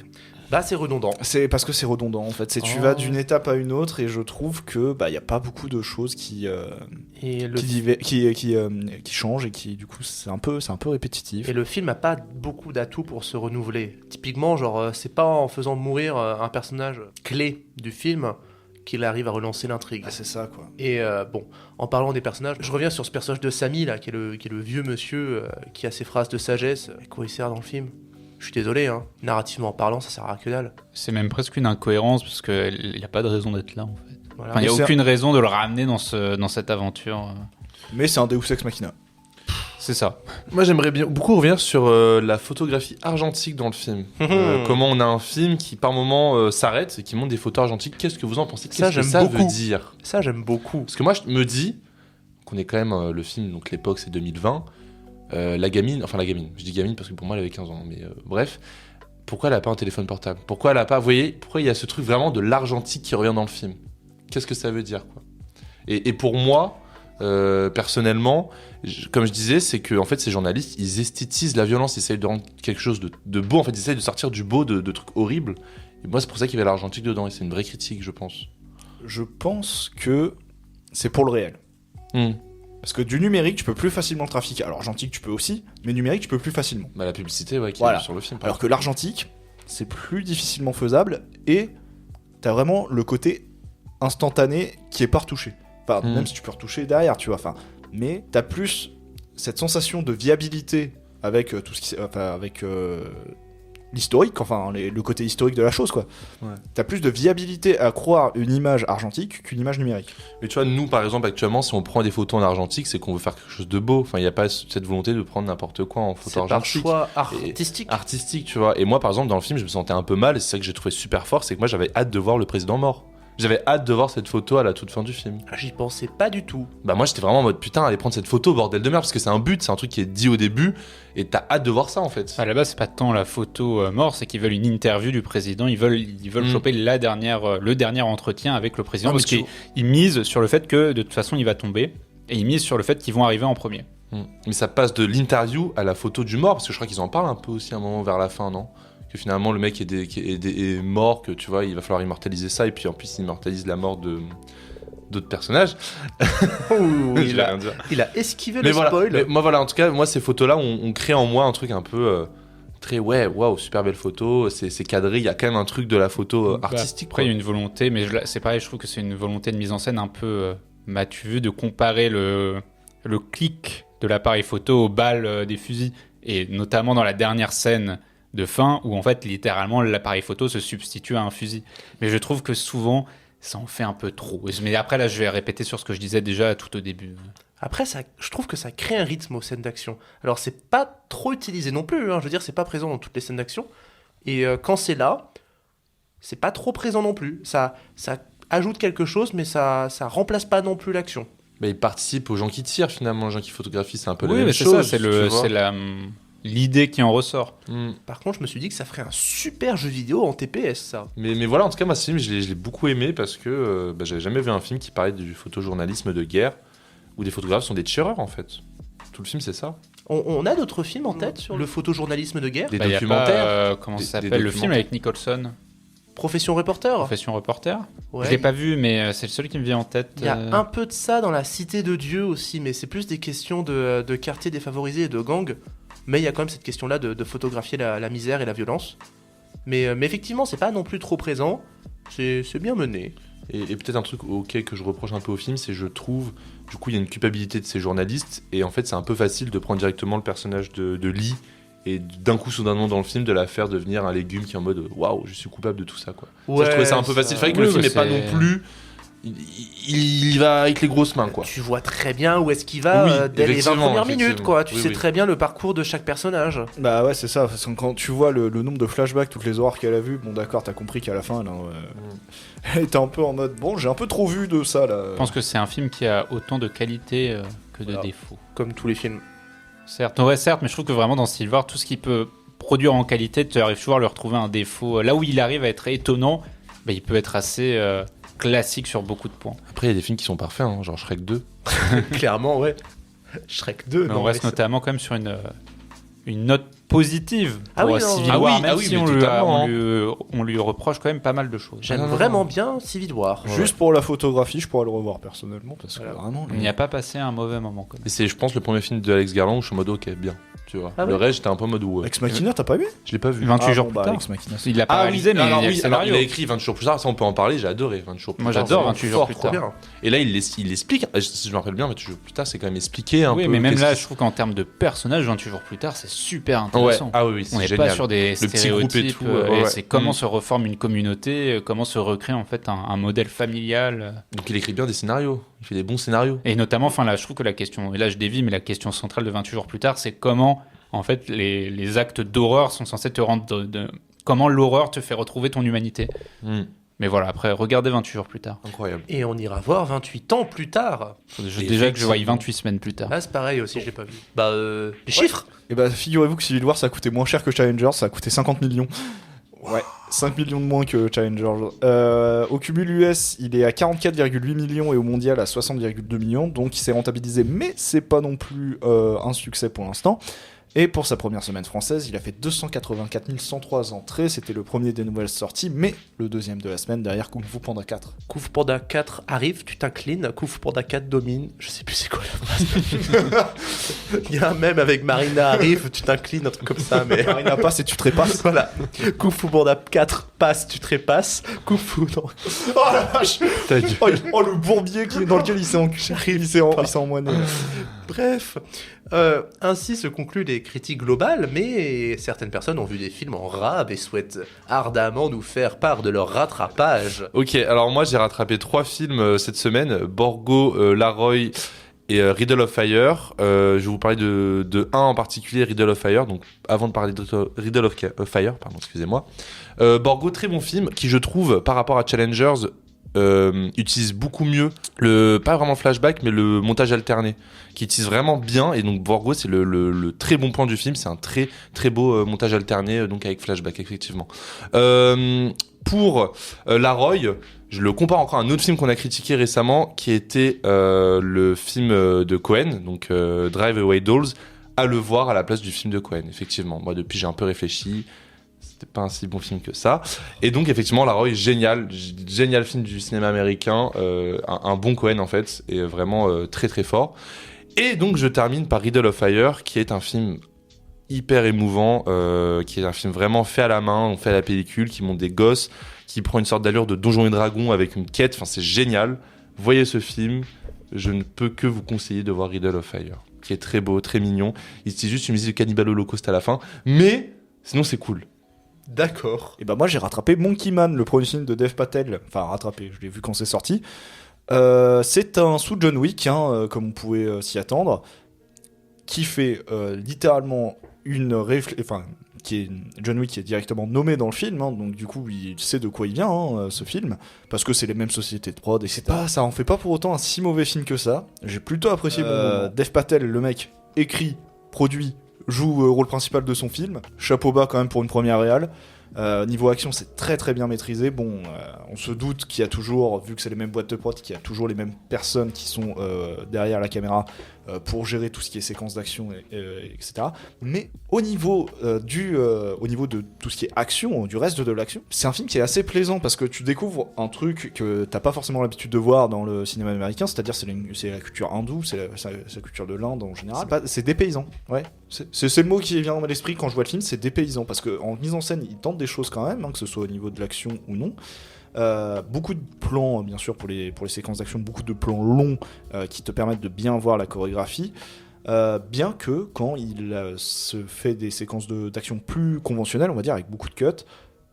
Bah c'est redondant. C'est parce que c'est redondant en fait. Tu vas d'une étape à une autre et je trouve que y a pas beaucoup de choses qui changent et qui du coup c'est un peu répétitif. Et le film a pas beaucoup d'atouts pour se renouveler. Typiquement, genre c'est pas en faisant mourir un personnage clé du film qu'il arrive à relancer l'intrigue. Ah, c'est ça quoi. Et en parlant des personnages, je reviens sur ce personnage de Sammy là, qui est le vieux monsieur qui a ses phrases de sagesse. À quoi il sert dans le film ? Je suis désolé, hein. Narrativement parlant, ça sert à que dalle. C'est même presque une incohérence parce qu'il n'y a pas de raison d'être là en fait. Voilà. Enfin, il n'y a Mais c'est aucune raison de le ramener dans cette aventure. Mais c'est un Deus Ex Machina. C'est ça. Moi, j'aimerais bien beaucoup revenir sur la photographie argentique dans le film. Comment on a un film qui, par moment, s'arrête et qui montre des photos argentiques. Qu'est-ce que vous en pensez? Ça, Qu'est-ce que j'aime ça veut beaucoup. dire? Ça, j'aime beaucoup. Parce que moi, je me dis qu'on est quand même le film, donc l'époque, c'est 2020. La gamine, je dis gamine parce que pour moi, elle avait 15 ans, mais bref. Pourquoi elle a pas un téléphone portable? Pourquoi elle a pas, vous voyez, pourquoi il y a ce truc vraiment de l'argentique qui revient dans le film? Qu'est-ce que ça veut dire, quoi? Et pour moi, personnellement, comme je disais, c'est que en fait, ces journalistes, ils esthétisent la violence, ils essayent de rendre quelque chose de beau. En fait, ils essayent de sortir du beau de trucs horribles. Et moi, c'est pour ça qu'il y avait l'argentique dedans. Et c'est une vraie critique, je pense. Je pense que c'est pour le réel. Parce que du numérique, tu peux plus facilement trafiquer. Alors, argentique, tu peux aussi, mais numérique, tu peux plus facilement. Bah, la publicité, ouais, qui Voilà. est sur le film. Alors que l'argentique, c'est plus difficilement faisable et t'as vraiment le côté instantané qui est pas retouché. Enfin, même si tu peux retoucher derrière, tu vois. Enfin, mais t'as plus cette sensation de viabilité avec tout ce qui, enfin, avec l'historique, enfin le côté historique de la chose, quoi. Ouais. T'as plus de viabilité à croire une image argentique qu'une image numérique. Mais tu vois, nous, par exemple, actuellement, si on prend des photos en argentique, c'est qu'on veut faire quelque chose de beau. Enfin, il n'y a pas cette volonté de prendre n'importe quoi en photo C'est par argentique. choix artistique. Artistique, tu vois. Et moi, par exemple, dans le film, je me sentais un peu mal. Et c'est ça que j'ai trouvé super fort, c'est que moi, j'avais hâte de voir le président mort. J'avais hâte de voir cette photo à la toute fin du film. Ah, j'y pensais pas du tout. Bah moi, j'étais vraiment en mode putain, allez prendre cette photo, bordel de merde, parce que c'est un but, c'est un truc qui est dit au début, et t'as hâte de voir ça en fait. À la base, c'est pas tant la photo mort, c'est qu'ils veulent une interview du président. Ils veulent choper le dernier entretien avec le président Ah, mais parce qu'ils misent sur le fait que de toute façon, il va tomber. Et ils misent sur le fait qu'ils vont arriver en premier. Mais ça passe de l'interview à la photo du mort, parce que je crois qu'ils en parlent un peu aussi à un moment vers la fin, non? Que finalement le mec est mort, que tu vois, il va falloir immortaliser ça, et puis en plus il immortalise la mort d'autres personnages. il a esquivé le voilà. spoil. Mais moi voilà, en tout cas, moi ces photos-là, on crée en moi un truc un peu très waouh, super belle photo, c'est cadré, il y a quand même un truc de la photo artistique. Après, il y a une volonté, mais c'est pareil, je trouve que c'est une volonté de mise en scène un peu, m'as-tu vu, de comparer le clic de l'appareil photo aux balles des fusils, et notamment dans la dernière scène de fin où en fait littéralement l'appareil photo se substitue à un fusil. Mais je trouve que souvent ça en fait un peu trop. Mais après là je vais répéter sur ce que je disais déjà tout au début. Après, je trouve que ça crée un rythme aux scènes d'action. Alors c'est pas trop utilisé non plus, hein. Je veux dire, c'est pas présent dans toutes les scènes d'action. Et quand c'est là, c'est pas trop présent non plus. Ça ajoute quelque chose, mais ça remplace pas non plus l'action. Bah, il participe aux gens qui tirent finalement, aux gens qui photographient, c'est un peu Oui, la même mais c'est chose. ça, c'est l'idée qui en ressort. Par contre, je me suis dit que ça ferait un super jeu vidéo en TPS, ça. Mais voilà, en tout cas, moi, ce film, je l'ai beaucoup aimé parce que j'avais jamais vu un film qui parlait du photojournalisme de guerre où des photographes sont des tireurs, en fait. Tout le film, c'est ça. On a d'autres films en tête sur le photojournalisme de guerre? Des y a documentaires. pas, comment Des- ça des s'appelle le film documentaires. avec Nicholson, Profession reporter? Profession reporter. Ouais. Je l'ai pas vu, mais c'est le seul qui me vient en tête. Il y a un peu de ça dans la Cité de Dieu aussi, mais c'est plus des questions de quartiers défavorisés et de gangs. Mais il y a quand même cette question-là de photographier la misère et la violence. Mais effectivement, c'est pas non plus trop présent. C'est bien mené. Et peut-être un truc auquel que je reproche un peu au film, c'est je trouve, du coup, il y a une culpabilité de ces journalistes, et en fait, c'est un peu facile de prendre directement le personnage de Lee, et d'un coup, soudainement, dans le film, de la faire devenir un légume qui est en mode waouh, je suis coupable de tout ça, quoi. Ça, je trouvais ça un peu facile. Il fallait que le Oui, film mais n'est pas c'est- non plus. Il va avec les grosses mains, quoi. Tu vois très bien où est-ce qu'il va Oui, dès les 20 effectivement, premières minutes, effectivement. quoi. Tu Oui, sais oui. très bien le parcours de chaque personnage. Bah ouais, c'est ça. Parce que quand tu vois le nombre de flashbacks, toutes les horreurs qu'elle a vues, bon d'accord, t'as compris qu'à la fin, elle était un peu en mode bon, j'ai un peu trop vu de ça là. Je pense que c'est un film qui a autant de qualité que de Voilà. défauts. Comme tous les films. Certes, ouais, certes, mais je trouve que vraiment dans Silver, tout ce qu'il peut produire en qualité, tu arrives toujours à lui retrouver un défaut. Là où il arrive à être étonnant, bah, il peut être assez classique sur beaucoup de points. Après, il y a des films qui sont parfaits, hein, genre Shrek 2. Clairement, ouais. Shrek 2, Mais non, on reste mais notamment quand même sur une note positive Ah pour oui, non. Civil Ah War, oui, même ah oui, si mais on totalement, lui reproche quand même pas mal de choses. J'aime non, vraiment bien Civil War. Juste pour la photographie, je pourrais le revoir personnellement parce que Voilà. vraiment. On n'y a pas passé un mauvais moment quand même. Et c'est, je pense, le premier film de Alex Garland où je suis en mode ok, bien. Tu vois. Ah le oui. reste, j'étais un peu en mode ouais. Ex Machina, t'as pas vu? Je l'ai pas vu. 28 jours bon, plus bah, tard. Ex Machina. Il l'a pas réalisé, mais alors, il y a oui, le alors, scénario. il a écrit 28 jours plus tard, ça on peut en parler, j'ai adoré 28 jours plus Moi, tard. j'adore c'est 28 jours fort, plus quoi. tard. bien. Et là, il explique, si je me rappelle bien, 28 jours plus tard, c'est quand même expliqué un Oui, peu. mais même qu'est-ce là, qui- je trouve qu'en termes de personnage, 28 jours plus tard, c'est super Ah intéressant. Ah oui, c'est On n'est génial. pas sur des Le petit groupe stéréotypes, et tout, et ouais. c'est comment se reforme une communauté, comment se recrée en fait un modèle familial. Donc il écrit bien des scénarios. Il fait des bons scénarios. Et notamment, enfin là, je trouve que la question, et là je dévie, mais la question centrale de 28 jours plus tard, c'est comment en fait les actes d'horreur sont censés te rendre comment l'horreur te fait retrouver ton humanité. Mais voilà, après, regardez 28 jours plus tard. Incroyable. Et on ira voir 28 ans plus tard. Déjà que je voyais 28 semaines plus tard. Ah, c'est pareil aussi, je l'ai pas vu. Bah, les chiffres. Et bah, figurez-vous que Civil War, ça a coûté moins cher que Challengers, ça a coûté 50 millions. Ouais, 5 millions de moins que Challengers. Au cumul US, il est à 44,8 millions et au mondial à 60,2 millions, donc il s'est rentabilisé, mais c'est pas non plus un succès pour l'instant. Et pour sa première semaine française, il a fait 284 103 entrées, c'était le premier des nouvelles sorties, mais le deuxième de la semaine derrière Kung Fu Panda 4. Kung Fu Panda 4 arrive, tu t'inclines. Kung Fu Panda 4 domine. Je sais plus c'est quoi la phrase. Il y a un même avec Marina arrive, tu t'inclines, un truc comme ça. Mais Marina passe et tu trépasses. voilà. Kung Fu Panda 4 passe, tu trépasses. Kung Fu. Non. Oh la vache. Oh, le bourbier dans lequel il s'est emmoigné. Bref. Ainsi se concluent les critiques globales, mais certaines personnes ont vu des films en rab et souhaitent ardemment nous faire part de leur rattrapage. Ok, alors moi j'ai rattrapé 3 films cette semaine, Borgo, Laroy et Riddle of Fire. Je vais vous parler de un en particulier, Riddle of Fire, donc avant de parler de Riddle of Fire, pardon, excusez-moi. Borgo, très bon film, qui je trouve, par rapport à Challengers, utilise beaucoup mieux pas vraiment le flashback mais le montage alterné qui utilise vraiment bien, et donc Borgo c'est le très bon point du film, c'est un très très beau montage alterné, donc avec flashback effectivement. Pour Laroy, je le compare encore à un autre film qu'on a critiqué récemment qui était le film de Cohen, donc Drive Away Dolls, à le voir à la place du film de Cohen. Effectivement, moi depuis j'ai un peu réfléchi, c'était pas un si bon film que ça. Et donc effectivement Laroy, génial film du cinéma américain, un bon Cohen en fait, et vraiment très très fort. Et donc je termine par Riddle of Fire, qui est un film hyper émouvant, qui est un film vraiment fait à la main, on fait à la pellicule, qui montre des gosses, qui prend une sorte d'allure de Donjons et Dragons avec une quête, enfin c'est génial. Voyez ce film, je ne peux que vous conseiller de voir Riddle of Fire, qui est très beau, très mignon. Il se dit juste une musique de Cannibal Holocaust à la fin, mais sinon c'est cool. D'accord. Et bah moi j'ai rattrapé Monkey Man, le premier film de Dev Patel. Enfin rattrapé, je l'ai vu quand c'est sorti. C'est un sous John Wick, comme on pouvait s'y attendre, qui fait littéralement qui est John Wick qui est directement nommé dans le film, donc du coup il sait de quoi il vient ce film, parce que c'est les mêmes sociétés de prod, etc. Ça en fait pas pour autant un si mauvais film que ça. J'ai plutôt apprécié mon moment. Dev Patel, le mec, écrit, produit, joue le rôle principal de son film. Chapeau bas quand même pour une première réal. Niveau action, c'est très très bien maîtrisé. Bon, on se doute qu'il y a toujours, vu que c'est les mêmes boîtes de prod, qu'il y a toujours les mêmes personnes qui sont derrière la caméra pour gérer tout ce qui est séquence d'action, etc. Mais au niveau de tout ce qui est action, du reste de l'action, c'est un film qui est assez plaisant parce que tu découvres un truc que t'as pas forcément l'habitude de voir dans le cinéma américain, c'est-à-dire c'est la culture hindoue, c'est la culture de l'Inde en général. C'est dépaysant, ouais. C'est le mot qui vient dans l'esprit quand je vois le film, c'est dépaysant, parce qu'en mise en scène, il tente des choses quand même, que ce soit au niveau de l'action ou non. Beaucoup de plans, bien sûr, pour les séquences d'action, beaucoup de plans longs qui te permettent de bien voir la chorégraphie. Bien que quand il se fait des séquences d'action plus conventionnelles, on va dire, avec beaucoup de cuts,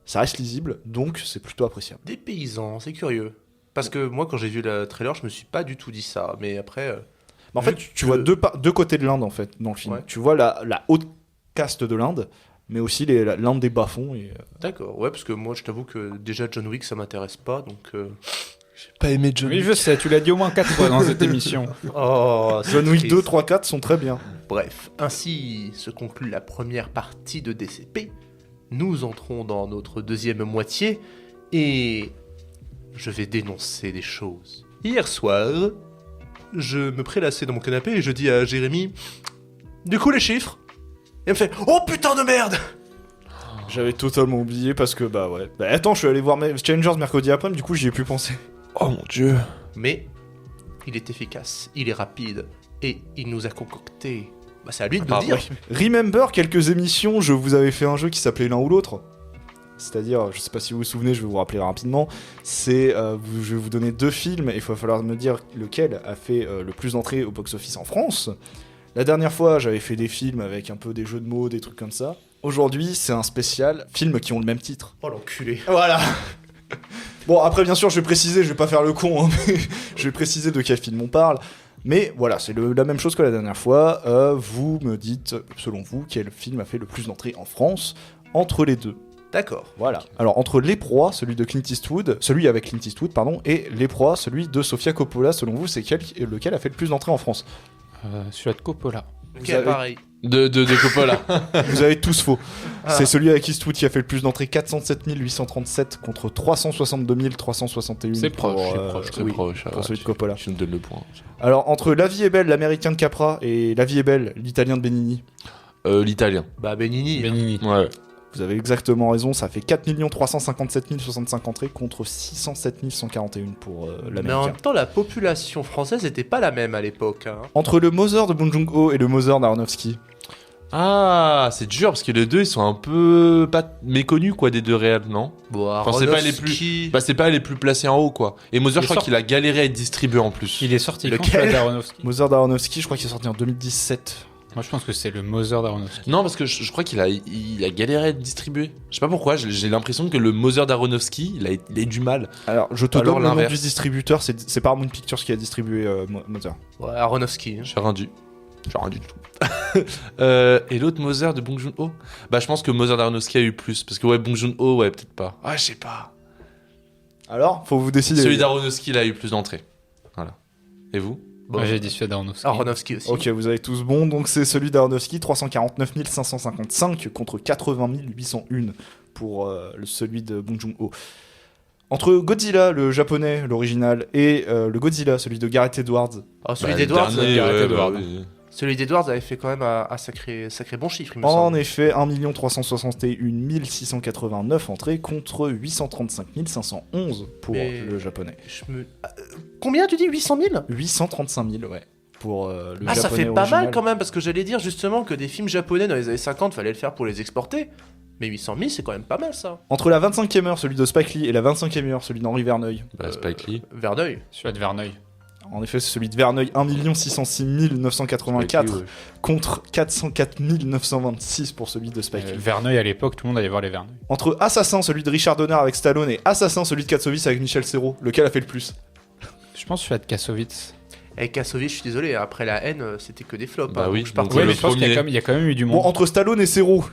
ça reste lisible, donc c'est plutôt appréciable. Des paysans, c'est curieux. Parce que moi, quand j'ai vu le trailer, je me suis pas du tout dit ça. Mais après. En fait, tu vois deux côtés de l'Inde en fait dans le film. Ouais. Tu vois la haute caste de l'Inde, mais aussi l'Inde des bas-fonds. D'accord, ouais, parce que moi, je t'avoue que déjà John Wick, ça m'intéresse pas, donc. J'ai pas aimé John Wick. Oui, je sais, tu l'as dit au moins 4 fois dans cette émission. Oh, John Wick 2, 3, 4 sont très bien. Bref, ainsi se conclut la première partie de DCP. Nous entrons dans notre deuxième moitié et je vais dénoncer des choses. Hier soir, je me prélassais dans mon canapé et je dis à Jérémy, du coup les chiffres? Et il me fait, oh putain de merde! J'avais totalement oublié parce que ouais. Attends, je suis allé voir Challengers mercredi après, du coup j'y ai plus pensé. Oh mon dieu. Mais il est efficace, il est rapide et il nous a concocté. C'est à lui de nous dire. Remember, quelques émissions, je vous avais fait un jeu qui s'appelait l'un ou l'autre. C'est-à-dire, je sais pas si vous vous souvenez, je vais vous rappeler rapidement. Je vais vous donner 2 films et il va falloir me dire lequel a fait le plus d'entrées au box-office en France. La dernière fois, j'avais fait des films avec un peu des jeux de mots, des trucs comme ça. Aujourd'hui, c'est un spécial films qui ont le même titre. Oh l'enculé. Voilà. Bon, après, bien sûr, je vais préciser, je vais pas faire le con, hein, mais je vais préciser de quel film on parle. Mais voilà, c'est la même chose que la dernière fois. Vous me dites, selon vous, quel film a fait le plus d'entrées en France entre les deux. D'accord. Voilà. Alors, entre Les Proies, celui de Clint Eastwood, celui avec Clint Eastwood, pardon, et Les Proies, celui de Sofia Coppola, selon vous, c'est lequel a fait le plus d'entrées en France? Celui-là de Coppola. Ok, avez- pareil. De Coppola. Vous avez tous faux. Ah. C'est celui avec Eastwood qui a fait le plus d'entrées, 407 837 contre 362 361. C'est proche, pour, c'est proche, C'est oui, proche. pour celui de Coppola. Tu me donnes le point. Alors, entre La Vie est belle, l'américain de Capra, et La Vie est belle, l'italien de Benigni, L'italien. Bah Benigni. Benigni. Ouais. vous avez exactement raison, ça fait 4 357 065 entrées contre 607 141 pour Mais en l'américain. même temps, la population française n'était pas la même à l'époque. Hein. Entre le Mother de Bong Joon-ho et le Mother d'Aronofsky, Ah, c'est dur parce que les deux ils sont un peu pas méconnus quoi des deux réels, non? Bon, Enfin, c'est pas les Aronofsky- Bah c'est pas les plus placés en haut quoi. Et Mother Il je crois sort- qu'il a galéré à être distribué en plus. Il est sorti quand Lequel celui d'Aronofsky? Mother d'Aronofsky, je crois qu'il est sorti en 2017. Moi je pense que c'est le Mother d'Aronofsky. Non parce que je crois qu'il a galéré à être distribué. Je sais pas pourquoi, j'ai l'impression que le Mother d'Aronofsky il a eu du mal. Alors, je te Alors, donne le nom l'inverse. du distributeur, c'est Paramount Pictures qui a distribué Mother. Ouais, Aronofsky. hein. J'ai rien dit. J'ai rien du tout. Et l'autre Mother de Bong Joon-ho, bah je pense que Mother d'Aronofsky a eu plus parce que ouais Bong Joon-ho ouais peut-être pas. Ah je sais pas. Alors, faut vous décider. Celui d'Aronofsky il a eu plus d'entrées. Voilà. Et vous? Bon. Moi j'ai dit celui d'Aronofsky. Aronofsky aussi. Ok, vous avez tous bon, donc c'est celui d'Aronofsky, 349 555 contre 80 801 pour celui de Bong Joon-ho. Entre Godzilla, le japonais, l'original, et le Godzilla, celui de Gareth Edwards, Ah, celui Bah, d'Edwards, le dernier, Gareth ouais, Edwards. bah oui. celui d'Edwards avait fait quand même un sacré bon chiffre, il me en semble. effet 1 361 689 entrées contre 835 511 pour Mais- le japonais. Combien tu dis 800 000 835 000, ouais, pour le Ah, ça japonais fait pas original. mal quand même, parce que j'allais dire justement que des films japonais dans les années 50, fallait le faire pour les exporter. Mais 800 000, c'est quand même pas mal ça. Entre la 25e heure, celui de Spike Lee, et la 25e heure, celui d'Henri Verneuil. Bah Spike Lee. Verneuil. Celui de Verneuil. En effet, c'est celui de Verneuil, 1 606 984 Spike Lee, ouais. contre 404 926 pour celui de Spike Lee. Verneuil à l'époque, tout le monde allait voir les Verneuil. Entre Assassin, celui de Richard Donner avec Stallone, et Assassin, celui de Katsovitz avec Michel Serrault, lequel a fait le plus? Je pense celui de Kassovitz. Et Kassovitz, je suis désolé, après la haine, c'était que des flops. Bah hein, oui, donc je donc partais- Ouais, le mais je pense qu'il y a premier. quand même- il y a quand même eu du Bon, monde. entre Stallone et Serrault,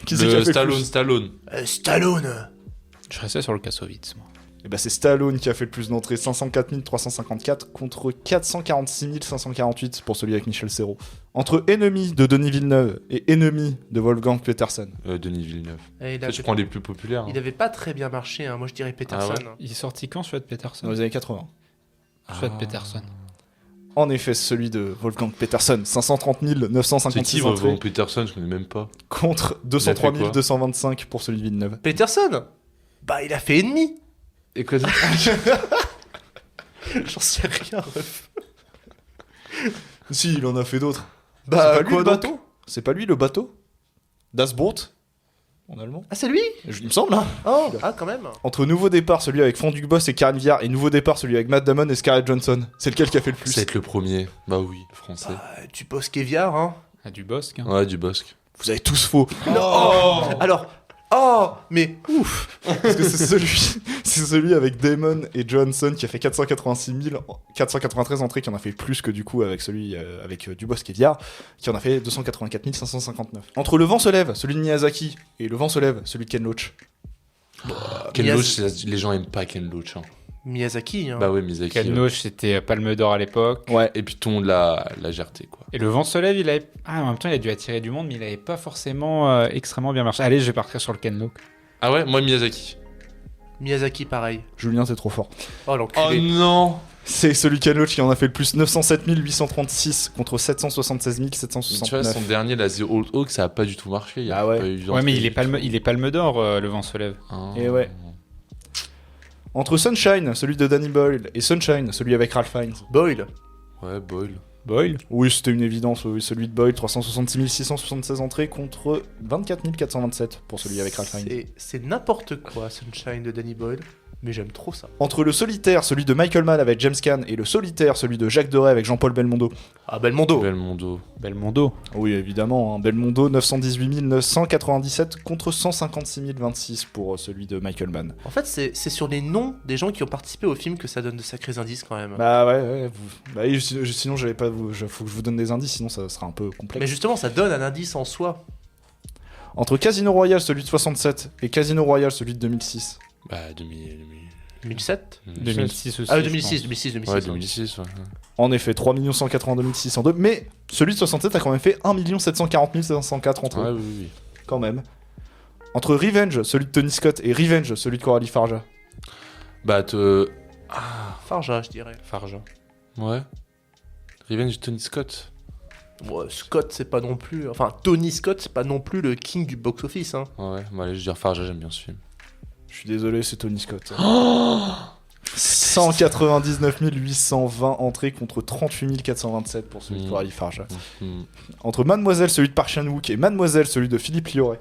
qui c'est qui a Le fait le plus? Stallone. Stallone. Je restais sur le Kassovitz, moi. Et bah c'est Stallone qui a fait le plus d'entrées, 504 354 contre 446 548 pour celui avec Michel Serrault. Entre Ennemi de Denis Villeneuve et Ennemi de Wolfgang Petersen. Denis Villeneuve. Et il, Ça, avait... je prends les plus populaires. il avait pas très bien marché, hein. Moi je dirais Peterson. Ah Il est sorti quand celui de Peterson? Dans les années 80. Celui de Peterson. En effet, celui de Wolfgang Petersen, 530 C'est 956 qui entrées Wolfgang Peterson, je connais même pas. contre 203 Il a fait quoi 225 pour celui de Villeneuve. Peterson. Bah il a fait ennemi. Et quoi d'autre? J'en sais rien, ref. Si, il en a fait d'autres. Bah c'est pas lui quoi le donc bateau? C'est pas lui le bateau? Das Boot en allemand? Ah c'est lui. Il me semble, hein. Oh, ah quand même. Entre Nouveau Départ, celui avec Franck Dugboss et Karen Viard, et Nouveau Départ, celui avec Matt Damon et Scarlett Johansson. C'est lequel qui a fait le plus? C'est être le premier. Bah oui, le français. Tu poses Kéviard, hein. Ah, du Bosque. Hein. Ouais, du Bosque. Vous avez tous faux. Alors, oh, mais ouf. Parce que c'est celui avec Damon et Johansson qui a fait 493 entrées, qui en a fait plus que du coup avec celui avec Dubosc et Viard, qui en a fait 284 559. Entre Le Vent se lève, celui de Miyazaki, et Le Vent se lève, celui de Ken Loach. Ken Miyaz- Loach, les gens aiment pas Ken Loach. Hein. Miyazaki, hein. Bah ouais, Miyazaki. Ken Loach, c'était Palme d'Or à l'époque. Ouais. Et puis tout le monde l'a géré, quoi. Et Le Vent se lève, il avait. Ah, en même temps, il a dû attirer du monde, mais il avait pas forcément extrêmement bien marché. Allez, je vais partir sur le Ken Loach. Ah ouais, moi Miyazaki. Miyazaki, pareil. Julien, c'est trop fort. Oh, l'enculé. non. C'est celui Ken Loach qui en a fait le plus, 907 836 contre 776 Tu vois, 769. son dernier, la The Old Oak, ça a pas du tout marché. Il y a Ah ouais. pas eu Ouais, d'entrée mais du tout. il est Palme d'Or, Le Vent se lève. Ah. Et ouais. Entre Sunshine, celui de Danny Boyle, et Sunshine, celui avec Ralph Fiennes. Boyle. Ouais, Boyle. Boyle. Oui, c'était une évidence, oui, celui de Boyle, 366 676 entrées contre 24 427 pour celui avec Ralph Fiennes. C'est n'importe quoi, Sunshine de Danny Boyle. Mais j'aime trop ça. Entre le solitaire, celui de Michael Mann avec James Caan, et le solitaire, celui de Jacques Deray avec Jean-Paul Belmondo. Ah, Belmondo. Belmondo. Belmondo. Oui, évidemment, hein. Belmondo, 918 997 contre 156 026 pour celui de Michael Mann. En fait, c'est sur les noms des gens qui ont participé au film que ça donne de sacrés indices quand même. Bah ouais, bah, et sinon j'allais pas faut que je vous donne des indices, sinon ça sera un peu complexe. Mais justement, ça donne un indice en soi. Entre Casino Royale, celui de 67, et Casino Royale, celui de 2006. Bah, 2007 2006 aussi. Ah, je 2006, pense. 2006, 2006. Ouais, 2006, ouais. En effet, 3 180 602, mais celui de 67 a quand même fait 1 740 704 entre Ouais, eux, oui, oui. quand même. Entre Revenge, celui de Tony Scott, et Revenge, celui de Coralie Farja. Bah, Farja, je dirais. Farja. ouais. Revenge de Tony Scott. Ouais, Scott, c'est pas non plus. Enfin, Tony Scott, c'est pas non plus le king du box-office. Hein. Ouais, bah, allez, je vais dire Farja, j'aime bien ce film. Je suis désolé, c'est Tony Scott. 199 820 entrées contre 38 427 pour celui de Coralie Farja. Entre Mademoiselle, celui de Park Chan-wook, et Mademoiselle, celui de Philippe Lioré.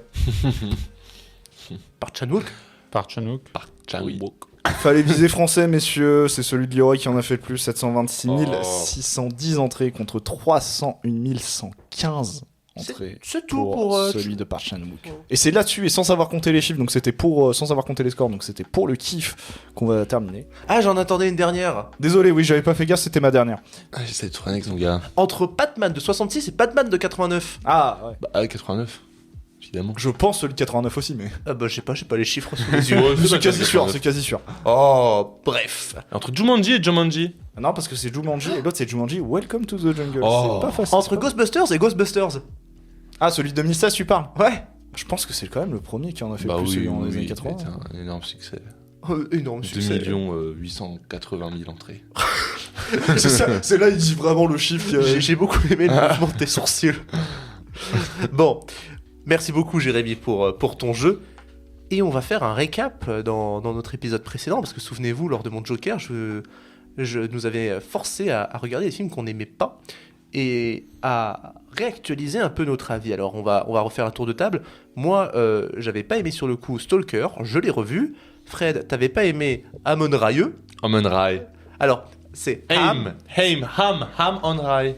Par Chan-wook. Par Chan-wook. Chan-wook. Fallait viser français, messieurs. C'est celui de Lioré qui en a fait le plus. 726 610 entrées contre 301 115 entrées. C'est tout pour celui de Park Chan-wook. Et c'est là-dessus, et sans savoir compter les chiffres, donc c'était pour sans savoir compter les scores, donc c'était pour le kiff qu'on va terminer. Ah, j'en attendais une dernière. Désolé, oui, j'avais pas fait gaffe, c'était ma dernière. Ah, j'essaie de trouver un exemple, gars. Entre Batman de 66 et Batman de 89. Ah, ouais. Bah, 89. Évidemment. Je pense celui de 89 aussi, mais. Ah bah, j'ai pas les chiffres sous les yeux. C'est quasi sûr, c'est quasi sûr. Oh, bref. Entre Jumanji et Jumanji. Ah non, parce que c'est Jumanji, et l'autre c'est Jumanji Welcome to the Jungle. Oh. C'est pas facile. Entre Ghostbusters et Ghostbusters. Ah, celui de 2016, tu parles. Ouais. Je pense que c'est quand même le premier qui en a fait Bah plus oui, dans les oui, années 80. c'était un énorme succès. Énorme 2 succès. 880 000 entrées. C'est ça, c'est là il dit vraiment le chiffre. J'ai beaucoup aimé le mouvement de tes sourcils. Bon, merci beaucoup Jérémy pour ton jeu. Et on va faire un récap dans notre épisode précédent, parce que souvenez-vous, lors de mon Joker, je nous avais forcé à regarder des films qu'on n'aimait pas et à réactualiser un peu notre avis. Alors on va refaire un tour de table. Moi, j'avais pas aimé sur le coup Stalker, je l'ai revu. Fred, t'avais pas aimé Amon Rayeux. Amon Rai. Alors, c'est Ham, Ham on Rai.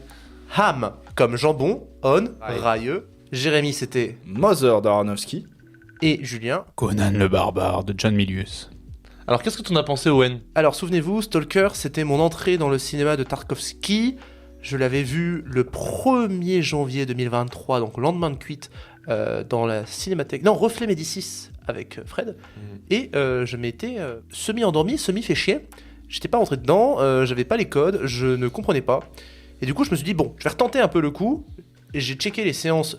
Ham comme jambon, on, Rayeux. Jérémy, c'était... Mother d'Aronofsky. Et Julien. Conan le barbare de John Milius. Alors, qu'est-ce que t'en as pensé, Owen? Alors, souvenez-vous, Stalker, c'était mon entrée dans le cinéma de Tarkovsky. Je l'avais vu le 1er janvier 2023, donc le lendemain de cuite, dans la cinémathèque... Non, Reflet Médicis, avec Fred. Et je m'étais semi-endormi, semi-fait chier. J'étais pas rentré dedans, j'avais pas les codes, je ne comprenais pas. Et du coup, je me suis dit, bon, je vais retenter un peu le coup. Et j'ai checké les séances,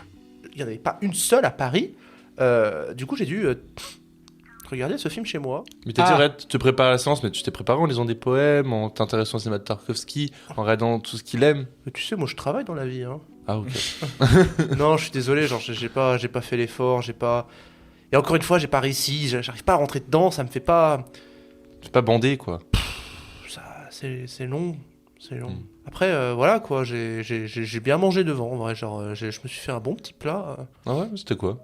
il n'y en avait pas une seule à Paris. Du coup, j'ai dû regarder ce film chez moi. Mais t'as dit, arrête, tu te prépares à la séance, mais tu t'es préparé en lisant des poèmes, en t'intéressant au cinéma de Tarkovsky, en regardant tout ce qu'il aime. Mais tu sais, moi, je travaille dans la vie. Hein. Ah, ok. Non, je suis désolé, genre, j'ai pas fait l'effort, j'ai pas... Et encore une fois, j'ai pas réussi, j'arrive pas à rentrer dedans, ça me fait pas... C'est pas bandé, quoi. Ça, c'est long, c'est long. Après, voilà, quoi, j'ai bien mangé devant, en vrai, genre, je me suis fait un bon petit plat. Ah ouais, c'était quoi?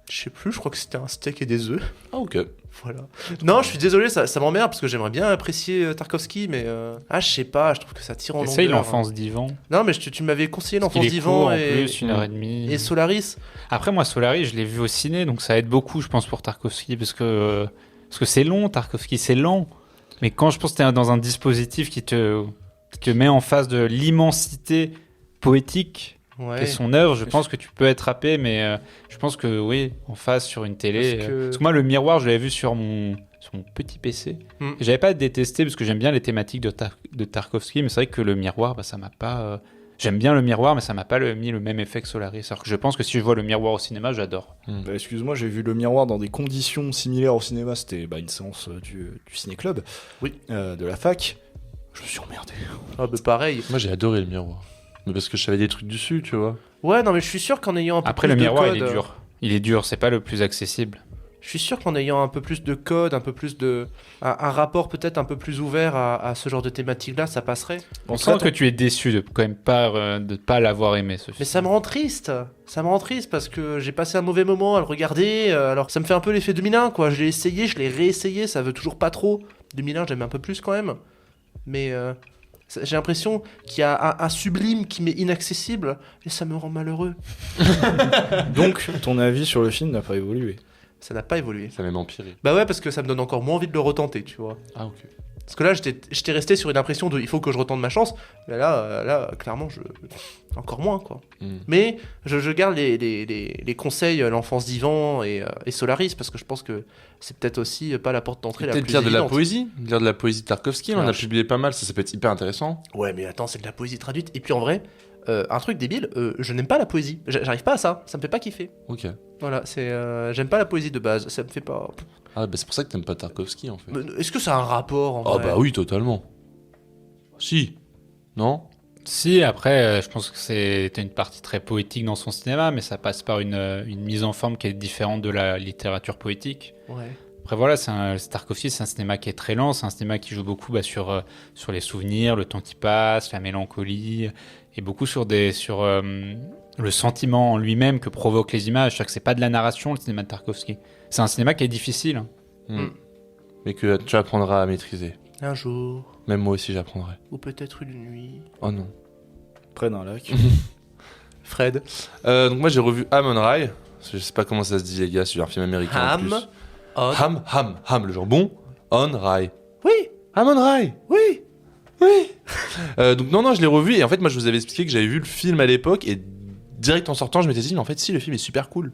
Je sais plus, je crois que c'était un steak et des œufs. Ah, ok. Voilà. Non, je suis désolé, ça m'emmerde parce que j'aimerais bien apprécier Tarkovsky, mais je sais pas, je trouve que ça tire en longueur. Essaye l'enfance d'Ivan. Non, mais tu m'avais conseillé l'enfance Il est d'Ivan court, en et plus, 1h30. et Solaris. Après, moi, Solaris, je l'ai vu au ciné, donc ça aide beaucoup, je pense, pour Tarkovsky, parce que c'est long, Tarkovsky, c'est lent. Mais quand je pense que t'es dans un dispositif qui te met en face de l'immensité poétique Ouais. et son œuvre, je pense que tu peux être happé, mais je pense que oui, en face sur une télé. Parce que moi, le miroir, je l'avais vu sur mon petit PC. Et j'avais pas détesté parce que j'aime bien les thématiques de Tarkovsky, mais c'est vrai que le miroir, bah, ça m'a pas. J'aime bien le miroir, mais ça m'a pas mis le même effet que Solaris. Alors que je pense que si je vois le miroir au cinéma, j'adore. Bah, excuse-moi, j'ai vu le miroir dans des conditions similaires au cinéma. C'était une séance du ciné-club, de la fac. Je me suis emmerdé. Ah, bah pareil. Moi, j'ai adoré le miroir. Mais parce que je savais des trucs dessus, tu vois. Ouais, non, mais je suis sûr qu'en ayant un peu Après, plus le miroir, de code, il est dur. Il est dur, c'est pas le plus accessible. Je suis sûr qu'en ayant un peu plus de code, un peu plus de... un rapport peut-être un peu plus ouvert à ce genre de thématique-là, ça passerait. On sent que tu es déçu de quand même pas de pas l'avoir aimé ce film. Mais ça me rend triste. Ça me rend triste parce que j'ai passé un mauvais moment à le regarder. Alors ça me fait un peu l'effet 2001, quoi. Je l'ai essayé, je l'ai réessayé, ça veut toujours pas trop. 2001, j'aime un peu plus quand même. Mais j'ai l'impression qu'il y a un sublime qui m'est inaccessible et ça me rend malheureux. Donc, ton avis sur le film n'a pas évolué. Ça n'a pas évolué. Ça m'a même empiré. Bah ouais, parce que ça me donne encore moins envie de le retenter, tu vois. Ah, ok. Parce que là, j'étais resté sur une impression de il faut que je retente ma chance. Mais là clairement, encore moins, quoi. Mais je garde les conseils L'enfance d'Ivan et Solaris, parce que je pense que c'est peut-être aussi pas la porte d'entrée la plus Peut-être lire de la évidente. poésie. Lire de la poésie de Tarkovsky, on en a Alors, publié pas mal, ça peut être hyper intéressant. Ouais, mais attends, c'est de la poésie traduite. Et puis en vrai, un truc débile, je n'aime pas la poésie. J'arrive pas à ça me fait pas kiffer. Ok. Voilà, j'aime pas la poésie de base, ça me fait pas... Ah, bah c'est pour ça que t'aimes pas Tarkovsky, en fait. Mais est-ce que ça a un rapport, en Ah, vrai bah oui, totalement. Si. Non? Si, après, je pense que c'était une partie très poétique dans son cinéma, mais ça passe par une mise en forme qui est différente de la littérature poétique. Ouais. Après voilà, Tarkovsky, c'est un cinéma qui est très lent, c'est un cinéma qui joue beaucoup sur les souvenirs, le temps qui passe, la mélancolie, et beaucoup sur le sentiment en lui-même que provoquent les images. C'est-à-dire que c'est pas de la narration, le cinéma de Tarkovsky. C'est un cinéma qui est difficile. Mais que tu apprendras à maîtriser. Un jour, Même moi aussi, j'apprendrai. ou peut-être une nuit... Oh non. Près d'un lac. Fred. Donc moi, j'ai revu Amon Rai. Je sais pas comment ça se dit, les gars, c'est un film américain en plus. Ham, le jambon. On Rai. Oui, Amon Rai. oui. Donc non, je l'ai revu et en fait moi je vous avais expliqué que j'avais vu le film à l'époque et direct en sortant je m'étais dit mais en fait si le film est super cool.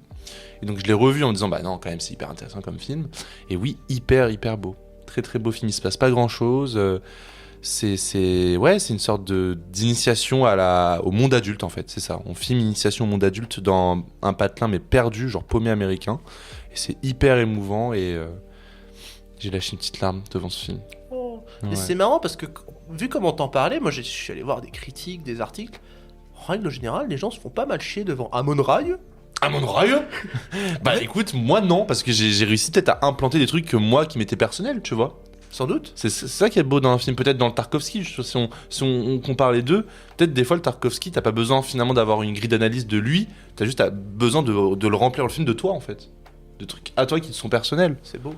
Et donc je l'ai revu en me disant bah non quand même c'est hyper intéressant comme film. Et oui hyper beau. Très très beau film, il se passe pas grand chose. C'est une sorte d'initiation au monde adulte en fait, c'est ça. On filme initiation au monde adulte dans un patelin mais perdu, genre paumé américain. Et c'est hyper émouvant et j'ai lâché une petite larme devant ce film. Et Ouais. c'est marrant parce que, vu comment t'en parlais, moi je suis allé voir des critiques, des articles. En règle générale, les gens se font pas mal chier devant Amon Rai. Amon Rai Bah écoute, moi non, parce que j'ai réussi peut-être à implanter des trucs que moi qui m'étaient personnels, tu vois. Sans doute. C'est ça qui est beau dans un film, peut-être dans le Tarkovsky, si on compare les deux, peut-être des fois le Tarkovsky, t'as pas besoin finalement d'avoir une grille d'analyse de lui, t'as juste besoin de le remplir le film de toi en fait. De trucs à toi qui te sont personnels. C'est beau.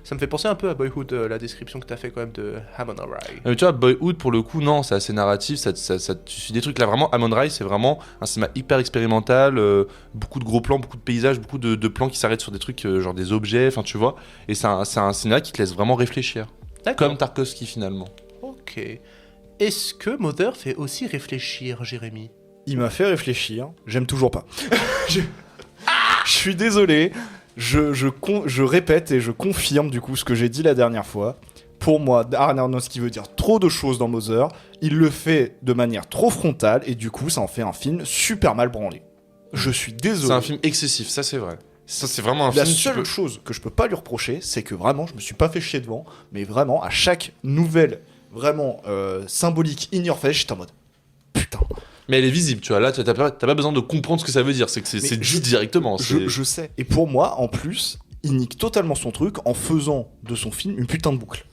Ça me fait penser un peu à Boyhood, la description que t'as fait quand même de Amon Rai. Mais tu vois, Boyhood pour le coup, non, c'est assez narratif, ça tu suis des trucs là vraiment. Amon Rai, c'est vraiment un cinéma hyper expérimental, beaucoup de gros plans, beaucoup de paysages, beaucoup de plans qui s'arrêtent sur des trucs genre des objets, enfin tu vois. Et c'est un cinéma qui te laisse vraiment réfléchir. D'accord. Comme Tarkovsky finalement. Ok. Est-ce que Mother fait aussi réfléchir, Jérémy? Il m'a fait réfléchir. J'aime toujours pas. Je suis désolé. Je répète et je confirme du coup ce que j'ai dit la dernière fois. Pour moi, Darren Aronofsky veut dire trop de choses dans Mother. Il le fait de manière trop frontale et du coup, ça en fait un film super mal branlé. Je suis désolé. C'est un film excessif, ça c'est vrai. Ça c'est vraiment un La film. seule chose que je peux pas lui reprocher, c'est que vraiment, je me suis pas fait chier devant, mais vraiment, à chaque nouvelle, vraiment symbolique in your face, j'étais en mode putain. Mais elle est visible, tu vois. Là, t'as pas besoin de comprendre ce que ça veut dire. C'est que c'est dit directement. Je sais. Et pour moi, en plus, il nique totalement son truc en faisant de son film une putain de boucle.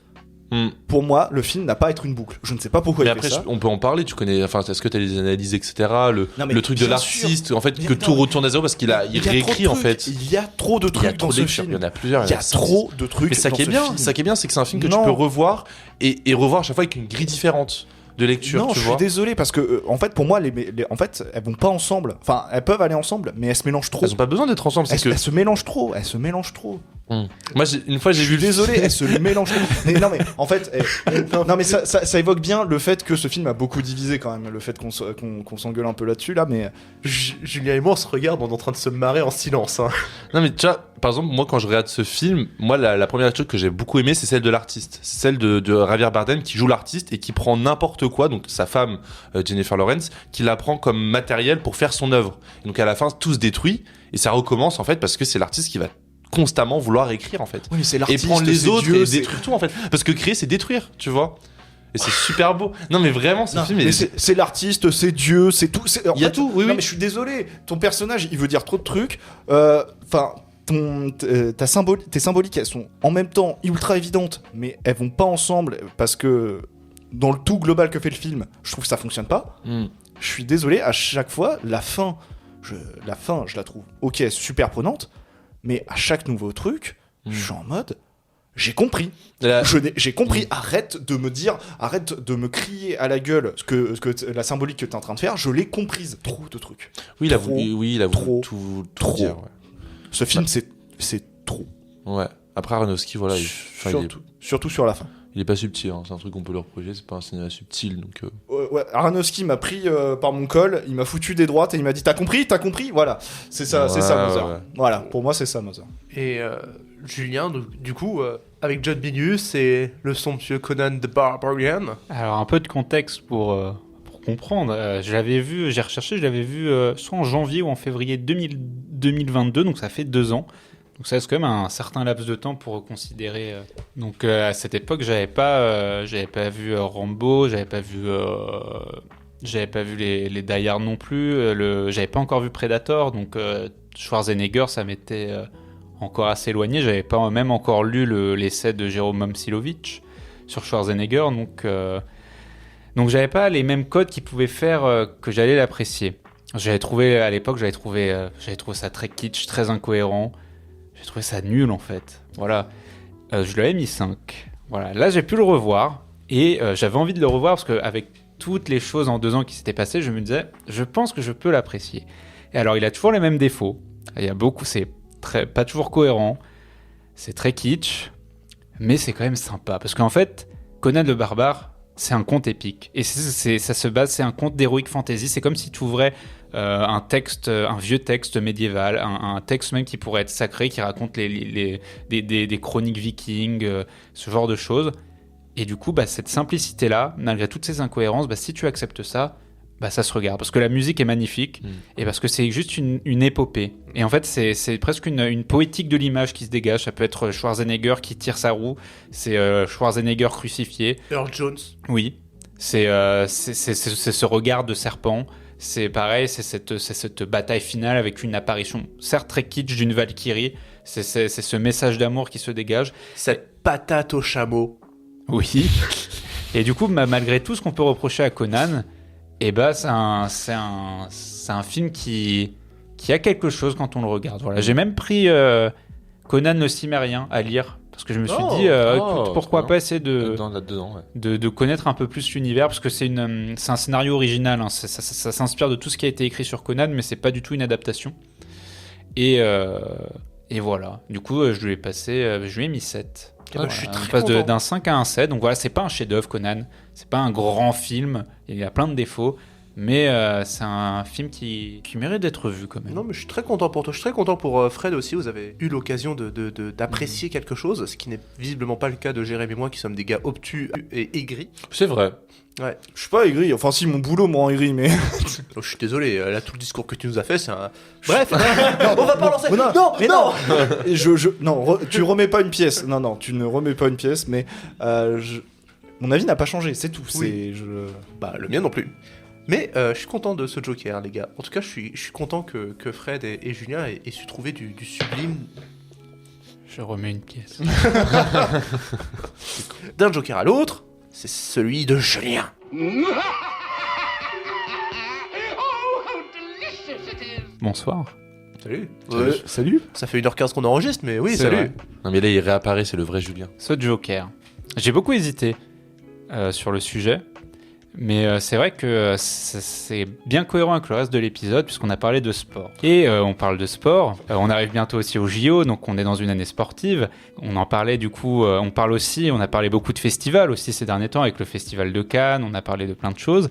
Pour moi, le film n'a pas à être une boucle. Je ne sais pas pourquoi Mais il après, fait ça. on peut en parler. Tu connais. Enfin, est-ce que t'as les analyses, etc. Le truc de bien l'artiste, en fait, Mais que non, tout retourne à zéro parce qu'il Il y a trop de réécrit en trucs. fait. Il y a trop de Il y a trucs trop dans ce d'écrits, film. il y en a plusieurs. Il y a trop de trucs. Mais ça qui est dans bien, ce film. ça qui est bien, c'est que c'est un film que Non. tu peux revoir et revoir à chaque fois avec une grille différente de lecture. Non, tu je vois. suis désolé parce que en fait, pour moi, en fait, elles vont pas ensemble. Enfin, elles peuvent aller ensemble, mais elles se mélangent trop. Elles ont pas besoin d'être ensemble. C'est Elles, que elles se mélangent trop. Elles se mélangent trop. moi, une fois, j'ai Je vu. suis désolé, elles se mélangent trop. Mais non, mais en fait, non, mais ça évoque bien le fait que ce film a beaucoup divisé quand même. Le fait qu'on s'engueule un peu là-dessus, là, mais Julien et moi, on se regarde, on est en train de se marrer en silence. Hein. Non mais tu vois, par exemple, moi quand je regarde ce film, moi la première chose que j'ai beaucoup aimé, c'est celle de l'artiste. C'est celle de Javier Bardem qui joue l'artiste et qui prend n'importe quoi, donc sa femme Jennifer Lawrence, qui la prend comme matériel pour faire son œuvre. Et donc à la fin, tout se détruit et ça recommence en fait parce que c'est l'artiste qui va constamment vouloir écrire en fait. oui, mais c'est Et l'artiste, prendre les c'est autres Dieu, et c'est- détruire tout en fait. Parce que créer, c'est détruire, tu vois. Et c'est super beau. Non mais vraiment, ce Non, film mais est... c'est l'artiste, c'est Dieu, c'est tout. En Il y a fait, tout, oui, non, oui. mais je suis désolé. Ton personnage, il veut dire trop de trucs. Enfin, tes symboliques, elles sont en même temps ultra évidentes, mais elles vont pas ensemble parce que dans le tout global que fait le film, je trouve que ça fonctionne pas. Je suis désolé, à chaque fois, la fin, je la trouve ok, super prenante, mais à chaque nouveau truc, je suis en mode, j'ai compris. J'ai compris. Arrête de me crier à la gueule la symbolique que t'es en train de faire. Je l'ai comprise. Trop de trucs. Oui, il a voulu tout dire. Ouais. Ce film, c'est trop. Ouais. Après Aronofsky, voilà. Surtout sur la fin. Il est pas subtil, hein. C'est un truc qu'on peut leur reprocher, c'est pas un cinéma subtil. Donc, ouais, Aronofsky m'a pris par mon col, il m'a foutu des droites et il m'a dit t'as compris. Voilà, c'est ça Mother. Ouais. Voilà, pour moi c'est ça Mother. Et Julien, du coup, avec John Milius et le somptueux Conan the Barbarian. Alors un peu de contexte pour comprendre. Je l'avais vu soit en janvier ou en février 2022, donc ça fait 2 ans. Donc ça reste quand même un certain laps de temps pour considérer. Donc à cette époque, j'avais pas vu Rambo, j'avais pas vu les Die Hard non plus. J'avais pas encore vu Predator, donc Schwarzenegger, ça m'était encore assez éloigné. J'avais pas même encore lu l'essai de Jérôme Momcilovic sur Schwarzenegger, donc j'avais pas les mêmes codes qui pouvaient faire que j'allais l'apprécier. J'avais trouvé ça très kitsch, très incohérent. J'ai trouvé ça nul en fait. Voilà. Je lui avais mis 5. Voilà. Là, j'ai pu le revoir. Et j'avais envie de le revoir parce qu'avec toutes les choses en 2 ans qui s'étaient passées, je me disais, je pense que je peux l'apprécier. Et alors, il a toujours les mêmes défauts. Il y a beaucoup, c'est pas toujours cohérent. C'est très kitsch. Mais c'est quand même sympa. Parce qu'en fait, Conan le Barbare, c'est un conte épique. Et ça se base, c'est un conte d'heroic fantasy. C'est comme si tu ouvrais un vieux texte médiéval, un texte même qui pourrait être sacré, qui raconte des chroniques vikings, ce genre de choses. Et du coup, cette simplicité-là, malgré toutes ces incohérences, si tu acceptes ça, ça se regarde. Parce que la musique est magnifique, et parce que c'est juste une épopée. Et en fait, c'est presque une poétique de l'image qui se dégage. Ça peut être Schwarzenegger qui tire sa roue, c'est Schwarzenegger crucifié. Earl Jones. Oui, c'est ce regard de serpent. C'est pareil, c'est cette bataille finale avec une apparition, certes très kitsch, d'une Valkyrie. C'est ce message d'amour qui se dégage. Cette patate au chameau. Oui. Et du coup, malgré tout ce qu'on peut reprocher à Conan, c'est un film qui a quelque chose quand on le regarde. Voilà. J'ai même pris Conan le Cimérien à lire. Parce que je me suis dit, écoute, pourquoi pas essayer de connaître un peu plus l'univers, parce que c'est un scénario original, hein. Ça s'inspire de tout ce qui a été écrit sur Conan, mais c'est pas du tout une adaptation. Et voilà. Du coup, je lui ai mis 7. Voilà. Je suis très passe content. d'un 5 à un 7. Donc voilà, c'est pas un chef-d'œuvre Conan, c'est pas un grand film, il y a plein de défauts. Mais c'est un film qui mérite d'être vu quand même. Non, mais je suis très content pour toi. Je suis très content pour Fred aussi. Vous avez eu l'occasion d'apprécier quelque chose, ce qui n'est visiblement pas le cas de Jérémy et moi, qui sommes des gars obtus et aigris. C'est vrai. Ouais. Je suis pas aigri. Enfin, si, mon boulot me rend aigri, mais. Donc, je suis désolé. Là, tout le discours que tu nous as fait, c'est un. Bref, on va pas lancer. Non, tu remets pas une pièce. Non, tu ne remets pas une pièce, mais mon avis n'a pas changé. C'est tout. Oui. Le mien non plus. Mais je suis content de ce Joker, les gars. En tout cas, je suis content que Fred et Julien aient su trouver du sublime. Je remets une pièce. D'un Joker à l'autre, c'est celui de Julien. Bonsoir. Salut. Salut. Ça fait 1h15 qu'on enregistre, mais oui, C'est salut. vrai. Non, mais là, il réapparaît, c'est le vrai Julien. Ce Joker. J'ai beaucoup hésité sur le sujet. Mais c'est vrai que c'est bien cohérent avec le reste de l'épisode puisqu'on a parlé de sport. Et on parle de sport, on arrive bientôt aussi au JO, donc on est dans une année sportive. On en parlait du coup, on a parlé beaucoup de festivals aussi ces derniers temps avec le festival de Cannes, on a parlé de plein de choses.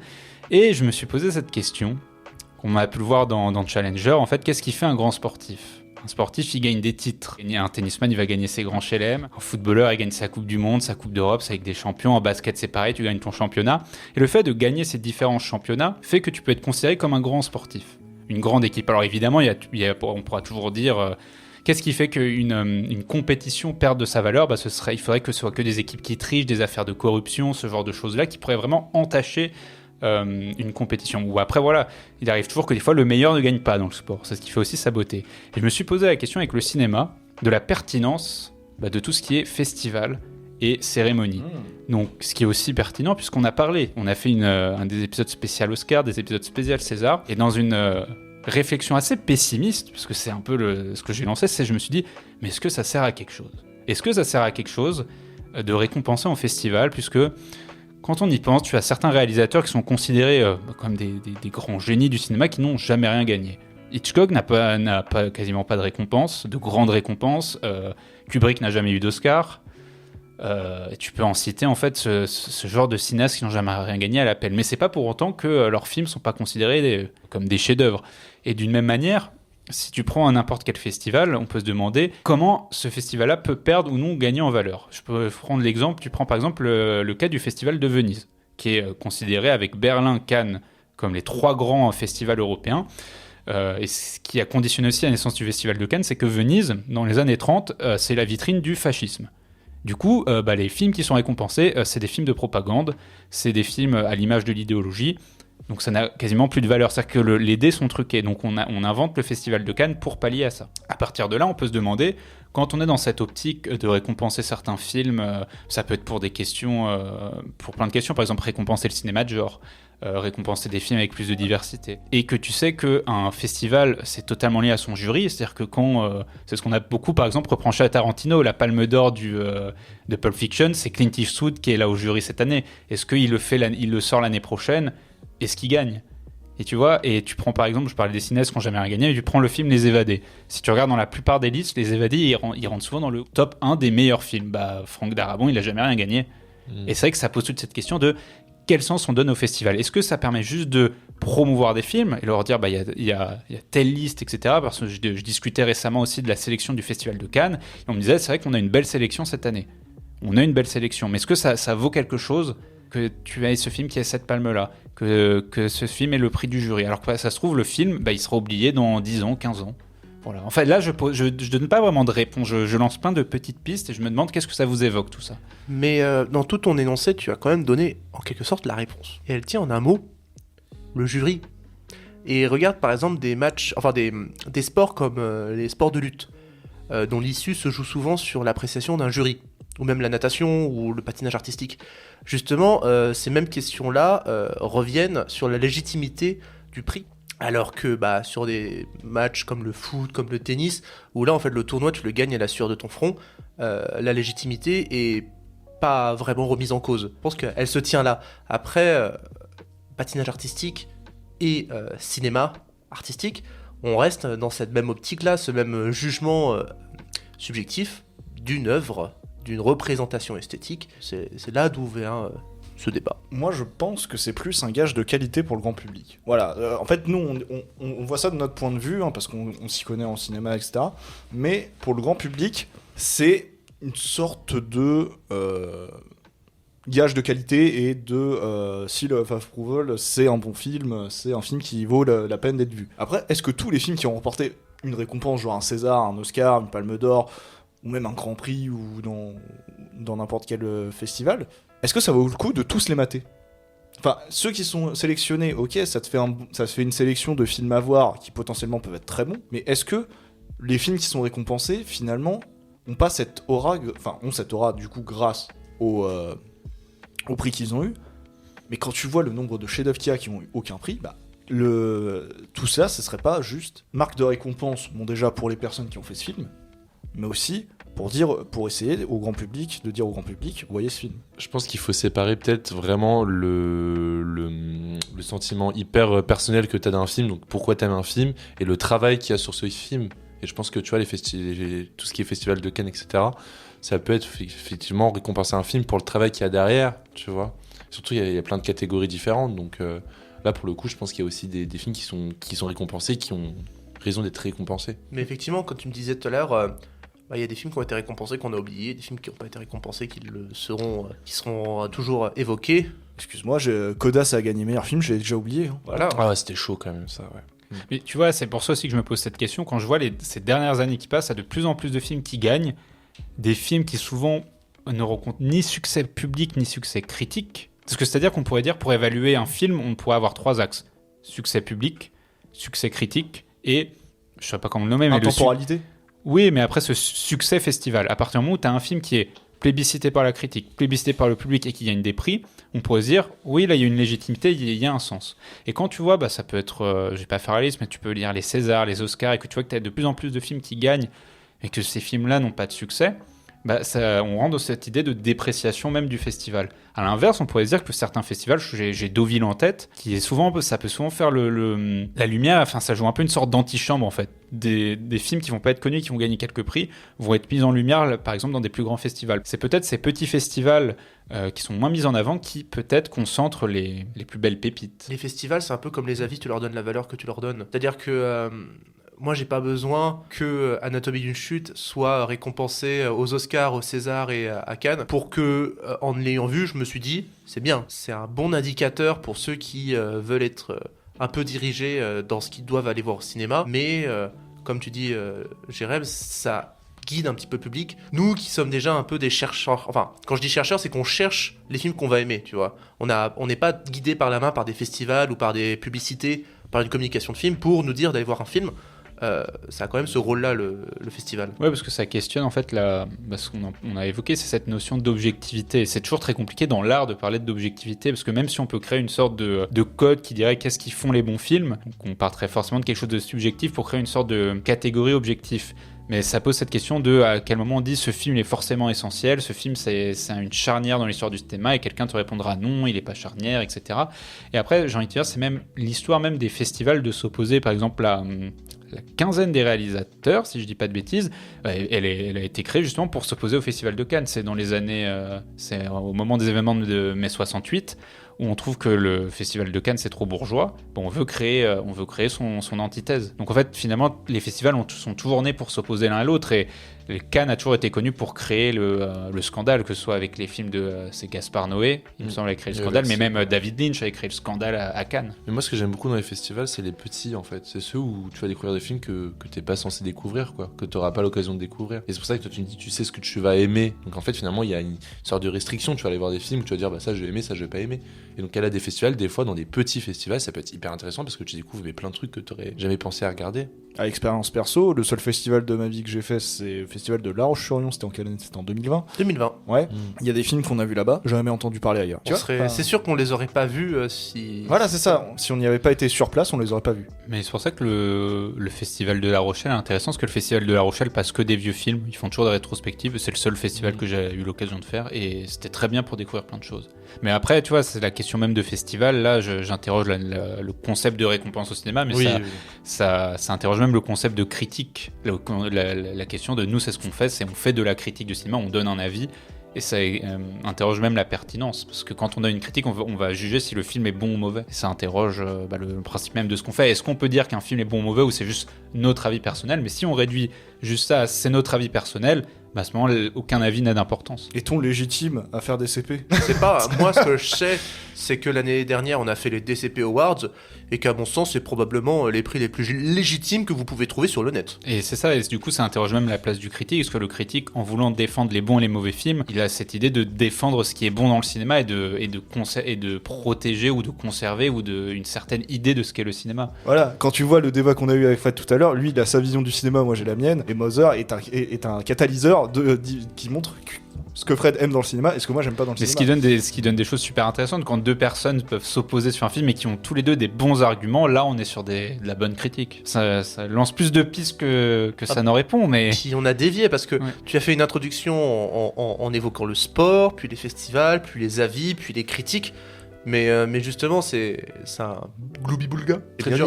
Et je me suis posé cette question, qu'on a pu le voir dans Challenger, en fait, qu'est-ce qui fait un grand sportif ? Un sportif, il gagne des titres. Un tennisman, il va gagner ses grands chelem. Un footballeur, il gagne sa Coupe du Monde, sa Coupe d'Europe, c'est avec des champions. En basket, c'est pareil, tu gagnes ton championnat. Et le fait de gagner ces différents championnats fait que tu peux être considéré comme un grand sportif. Une grande équipe. Alors évidemment, on pourra toujours dire... qu'est-ce qui fait qu'une compétition perde de sa valeur ? Il faudrait que ce soit que des équipes qui trichent, des affaires de corruption, ce genre de choses-là, qui pourraient vraiment entacher une compétition. Ou après, voilà, il arrive toujours que des fois le meilleur ne gagne pas dans le sport. C'est ce qui fait aussi sa beauté. Et je me suis posé la question avec le cinéma de la pertinence de tout ce qui est festival et cérémonie. Donc, ce qui est aussi pertinent, puisqu'on a parlé, on a fait un des épisodes spécial Oscar, des épisodes spécial César, et dans une réflexion assez pessimiste, puisque c'est un peu ce que j'ai lancé, je me suis dit, mais est-ce que ça sert à quelque chose ? Est-ce que ça sert à quelque chose de récompenser en festival, puisque quand on y pense, tu as certains réalisateurs qui sont considérés comme des grands génies du cinéma qui n'ont jamais rien gagné. Hitchcock n'a quasiment pas de récompense, de grandes récompenses. Kubrick n'a jamais eu d'Oscar. Et tu peux en citer en fait ce genre de cinéastes qui n'ont jamais rien gagné à l'appel. Mais c'est pas pour autant que leurs films sont pas considérés comme des chefs-d'œuvre. Et d'une même manière, si tu prends n'importe quel festival, on peut se demander comment ce festival-là peut perdre ou non gagner en valeur. Je peux prendre l'exemple, tu prends par exemple le cas du Festival de Venise, qui est considéré avec Berlin, Cannes comme les 3 grands festivals européens. Et ce qui a conditionné aussi la naissance du Festival de Cannes, c'est que Venise, dans les années 30, c'est la vitrine du fascisme. Du coup, les films qui sont récompensés, c'est des films de propagande, c'est des films à l'image de l'idéologie, donc ça n'a quasiment plus de valeur. C'est-à-dire que les dés sont truqués, donc on invente le Festival de Cannes pour pallier à ça. À partir de là, on peut se demander, quand on est dans cette optique de récompenser certains films, ça peut être pour des questions, pour plein de questions, par exemple récompenser le cinéma de genre, récompenser des films avec plus de diversité. Et que tu sais qu'un festival, c'est totalement lié à son jury, c'est-à-dire que c'est ce qu'on a beaucoup, par exemple, reproché à Tarantino, la palme d'or de Pulp Fiction, c'est Clint Eastwood qui est là au jury cette année. Est-ce qu'il le sort l'année prochaine ? Est-ce qu'il gagne ? Et tu vois, et tu prends par exemple, je parlais des cinéastes qui n'ont jamais rien gagné, mais tu prends le film Les Évadés. Si tu regardes dans la plupart des listes, Les Évadés, ils rentrent souvent dans le top 1 des meilleurs films. Franck Darabont, il n'a jamais rien gagné. Et c'est vrai que ça pose toute cette question de quel sens on donne au festival. Est-ce que ça permet juste de promouvoir des films et leur dire il y a telle liste, etc. Parce que je discutais récemment aussi de la sélection du Festival de Cannes, et on me disait c'est vrai qu'on a une belle sélection cette année. On a une belle sélection, mais est-ce que ça vaut quelque chose que tu aies ce film qui ait cette palme-là, que ce film ait le prix du jury, alors que ça se trouve le film, il sera oublié dans 10 ans, 15 ans. Voilà. En fait, là, je donne pas vraiment de réponse. Je lance plein de petites pistes et je me demande qu'est-ce que ça vous évoque, tout ça. Mais dans tout ton énoncé, tu as quand même donné, en quelque sorte, la réponse. Et elle tient en un mot, le jury. Et regarde, par exemple, des matchs, enfin des sports comme les sports de lutte, dont l'issue se joue souvent sur l'appréciation d'un jury, ou même la natation ou le patinage artistique. Justement, ces mêmes questions-là reviennent sur la légitimité du prix. Alors que sur des matchs comme le foot, comme le tennis, où là en fait le tournoi tu le gagnes à la sueur de ton front, la légitimité est pas vraiment remise en cause. Je pense qu'elle se tient là. Après, patinage artistique et cinéma artistique, on reste dans cette même optique-là, ce même jugement subjectif d'une œuvre, d'une représentation esthétique. C'est là d'où vient ce débat. Moi, je pense que c'est plus un gage de qualité pour le grand public. Voilà. En fait, nous, on voit ça de notre point de vue, parce qu'on s'y connaît en cinéma, etc. Mais pour le grand public, c'est une sorte de gage de qualité et de seal of approval. C'est un bon film, c'est un film qui vaut la peine d'être vu. Après, est-ce que tous les films qui ont remporté une récompense, genre un César, un Oscar, une Palme d'Or, ou même un Grand Prix, ou dans n'importe quel festival, est-ce que ça vaut le coup de tous les mater ? Enfin, ceux qui sont sélectionnés, ok, ça te fait une sélection de films à voir qui potentiellement peuvent être très bons, mais est-ce que les films qui sont récompensés, finalement, ont cette aura du coup grâce au prix qu'ils ont eu, mais quand tu vois le nombre de chefs-d'œuvre qu'il y a qui n'ont eu aucun prix, tout ça, ce serait pas juste marque de récompense, déjà pour les personnes qui ont fait ce film, mais aussi pour essayer de dire au grand public, voyez ce film. Je pense qu'il faut séparer peut-être vraiment le sentiment hyper personnel que tu as d'un film, donc pourquoi tu aimes un film, et le travail qu'il y a sur ce film. Et je pense que tu vois, tout ce qui est festival de Cannes, etc., ça peut être effectivement récompenser un film pour le travail qu'il y a derrière, tu vois. Surtout, il y a plein de catégories différentes, donc là, pour le coup, je pense qu'il y a aussi des films qui sont récompensés, qui ont raison d'être récompensés. Mais effectivement, quand tu me disais tout à l'heure... il y a des films qui ont été récompensés qu'on a oubliés, des films qui n'ont pas été récompensés qui seront toujours évoqués. Excuse-moi, Coda ça a gagné meilleur film, j'ai déjà oublié. Voilà. Ah ouais, c'était chaud quand même ça, ouais. Mais tu vois, c'est pour ça aussi que je me pose cette question. Quand je vois ces dernières années qui passent, il y a de plus en plus de films qui gagnent, des films qui souvent ne rencontrent ni succès public ni succès critique, Parce que c'est-à-dire qu'on pourrait dire, pour évaluer un film, on pourrait avoir 3 axes. Succès public, succès critique et, je ne sais pas comment le nommer, mais Intemporalité. Oui, mais après ce succès festival, à partir du moment où tu as un film qui est plébiscité par la critique, plébiscité par le public et qui gagne des prix, on pourrait se dire, oui, là, il y a une légitimité, il y a un sens. Et quand tu vois, ça peut être, je vais pas faire la liste, mais tu peux lire les Césars, les Oscars, et que tu vois que tu as de plus en plus de films qui gagnent, et que ces films-là n'ont pas de succès, on rentre dans cette idée de dépréciation même du festival. À l'inverse, on pourrait se dire que certains festivals, j'ai Deauville en tête, ça peut souvent faire la lumière, enfin ça joue un peu une sorte d'antichambre en fait. Des films qui vont pas être connus, qui vont gagner quelques prix, vont être mis en lumière par exemple dans des plus grands festivals. C'est peut-être ces petits festivals qui sont moins mis en avant qui peut-être concentrent les plus belles pépites. Les festivals, c'est un peu comme les avis, tu leur donnes la valeur que tu leur donnes. C'est-à-dire que... moi, j'ai pas besoin que Anatomie d'une chute soit récompensé aux Oscars, au César et à Cannes pour que, en l'ayant vu, je me suis dit, c'est bien. C'est un bon indicateur pour ceux qui veulent être un peu dirigés dans ce qu'ils doivent aller voir au cinéma. Mais, comme tu dis, Jérém, ça guide un petit peu le public. Nous, qui sommes déjà un peu des chercheurs, enfin, quand je dis chercheurs, c'est qu'on cherche les films qu'on va aimer, tu vois. On n'est pas guidé par la main par des festivals ou par des publicités, par une communication de film pour nous dire d'aller voir un film. Ça a quand même ce rôle-là, le festival. Ouais, parce que ça questionne en fait ce qu'on a évoqué, c'est cette notion d'objectivité. C'est toujours très compliqué dans l'art de parler d'objectivité, parce que même si on peut créer une sorte de code qui dirait qu'est-ce qui font les bons films, donc on partirait forcément de quelque chose de subjectif pour créer une sorte de catégorie objectif. Mais ça pose cette question de à quel moment on dit ce film est forcément essentiel, ce film c'est une charnière dans l'histoire du cinéma, et quelqu'un te répondra non, il n'est pas charnière, etc. Et après, j'ai envie de dire, c'est même l'histoire même des festivals de s'opposer, par exemple, à la quinzaine des réalisateurs, si je dis pas de bêtises, elle a été créée justement pour s'opposer au Festival de Cannes. C'est dans les années, c'est au moment des événements de mai 68, où on trouve que le Festival de Cannes c'est trop bourgeois. Bon, on veut créer son antithèse. Donc en fait, finalement, les festivals sont toujours nés pour s'opposer l'un à l'autre, et Cannes a toujours été connu pour créer le scandale, que ce soit avec les films c'est Gaspard Noé, il me semble, a créé le scandale, mais même David Lynch a créé le scandale à Cannes. Mais moi, ce que j'aime beaucoup dans les festivals, c'est les petits, en fait. C'est ceux où tu vas découvrir des films que t'es pas censé découvrir, quoi, que t'auras pas l'occasion de découvrir. Et c'est pour ça que toi, tu me dis, tu sais ce que tu vas aimer. Donc en fait, finalement, il y a une sorte de restriction. Tu vas aller voir des films où tu vas dire, ça je vais aimer, ça je vais pas aimer. Et donc, elle a des festivals, des fois, dans des petits festivals, ça peut être hyper intéressant parce que tu découvres plein de trucs que t'aurais jamais pensé à regarder. À expérience perso, le seul festival de ma vie que j'ai fait, c'est le festival de La Roche-sur-Yon. C'était en quelle année ? C'était en 2020. 2020. Ouais. Il y a des films qu'on a vus là-bas, jamais entendu parler ailleurs. C'est sûr qu'on les aurait pas vus si... Voilà, c'est ça. Si on n'y avait pas été sur place, on les aurait pas vus. Mais c'est pour ça que le festival de La Rochelle est intéressant, parce que le festival de La Rochelle passe que des vieux films. Ils font toujours des rétrospectives. C'est le seul festival que j'ai eu l'occasion de faire, et c'était très bien pour découvrir plein de choses. Mais après, tu vois, c'est la question même de festival. Là, j'interroge le concept de récompense au cinéma, mais ça interroge même le concept de critique. La question de nous, c'est ce qu'on fait, c'est on fait de la critique du cinéma, on donne un avis. Et ça interroge même la pertinence, parce que quand on a une critique, on va juger si le film est bon ou mauvais. Et ça interroge le principe même de ce qu'on fait. Est-ce qu'on peut dire qu'un film est bon ou mauvais, ou c'est juste notre avis personnel ? Mais si on réduit juste ça à c'est notre avis personnel, à ce moment, aucun avis n'a d'importance. Est-on légitime à faire des CP ? C'est pas. Moi, ce que je sais, c'est que l'année dernière, on a fait les DCP Awards, et qu'à mon sens, c'est probablement les prix les plus légitimes que vous pouvez trouver sur le net. Et c'est ça, et du coup, ça interroge même la place du critique, parce que le critique, en voulant défendre les bons et les mauvais films, il a cette idée de défendre ce qui est bon dans le cinéma, et de protéger ou de conserver ou une certaine idée de ce qu'est le cinéma. Voilà, quand tu vois le débat qu'on a eu avec Fred tout à l'heure, lui, il a sa vision du cinéma, moi j'ai la mienne, et Moser est un catalyseur qui montre ce que Fred aime dans le cinéma et ce que moi j'aime pas dans le cinéma. Ce qui donne des choses super intéressantes, quand deux personnes peuvent s'opposer sur un film et qui ont tous les deux des bons arguments, là on est sur de la bonne critique. Ça lance plus de pistes que ça n'en répond, mais... Puis on a dévié, parce que tu as fait une introduction en évoquant le sport, puis les festivals, puis les avis, puis les critiques. Mais justement, c'est un gloubi-boulga.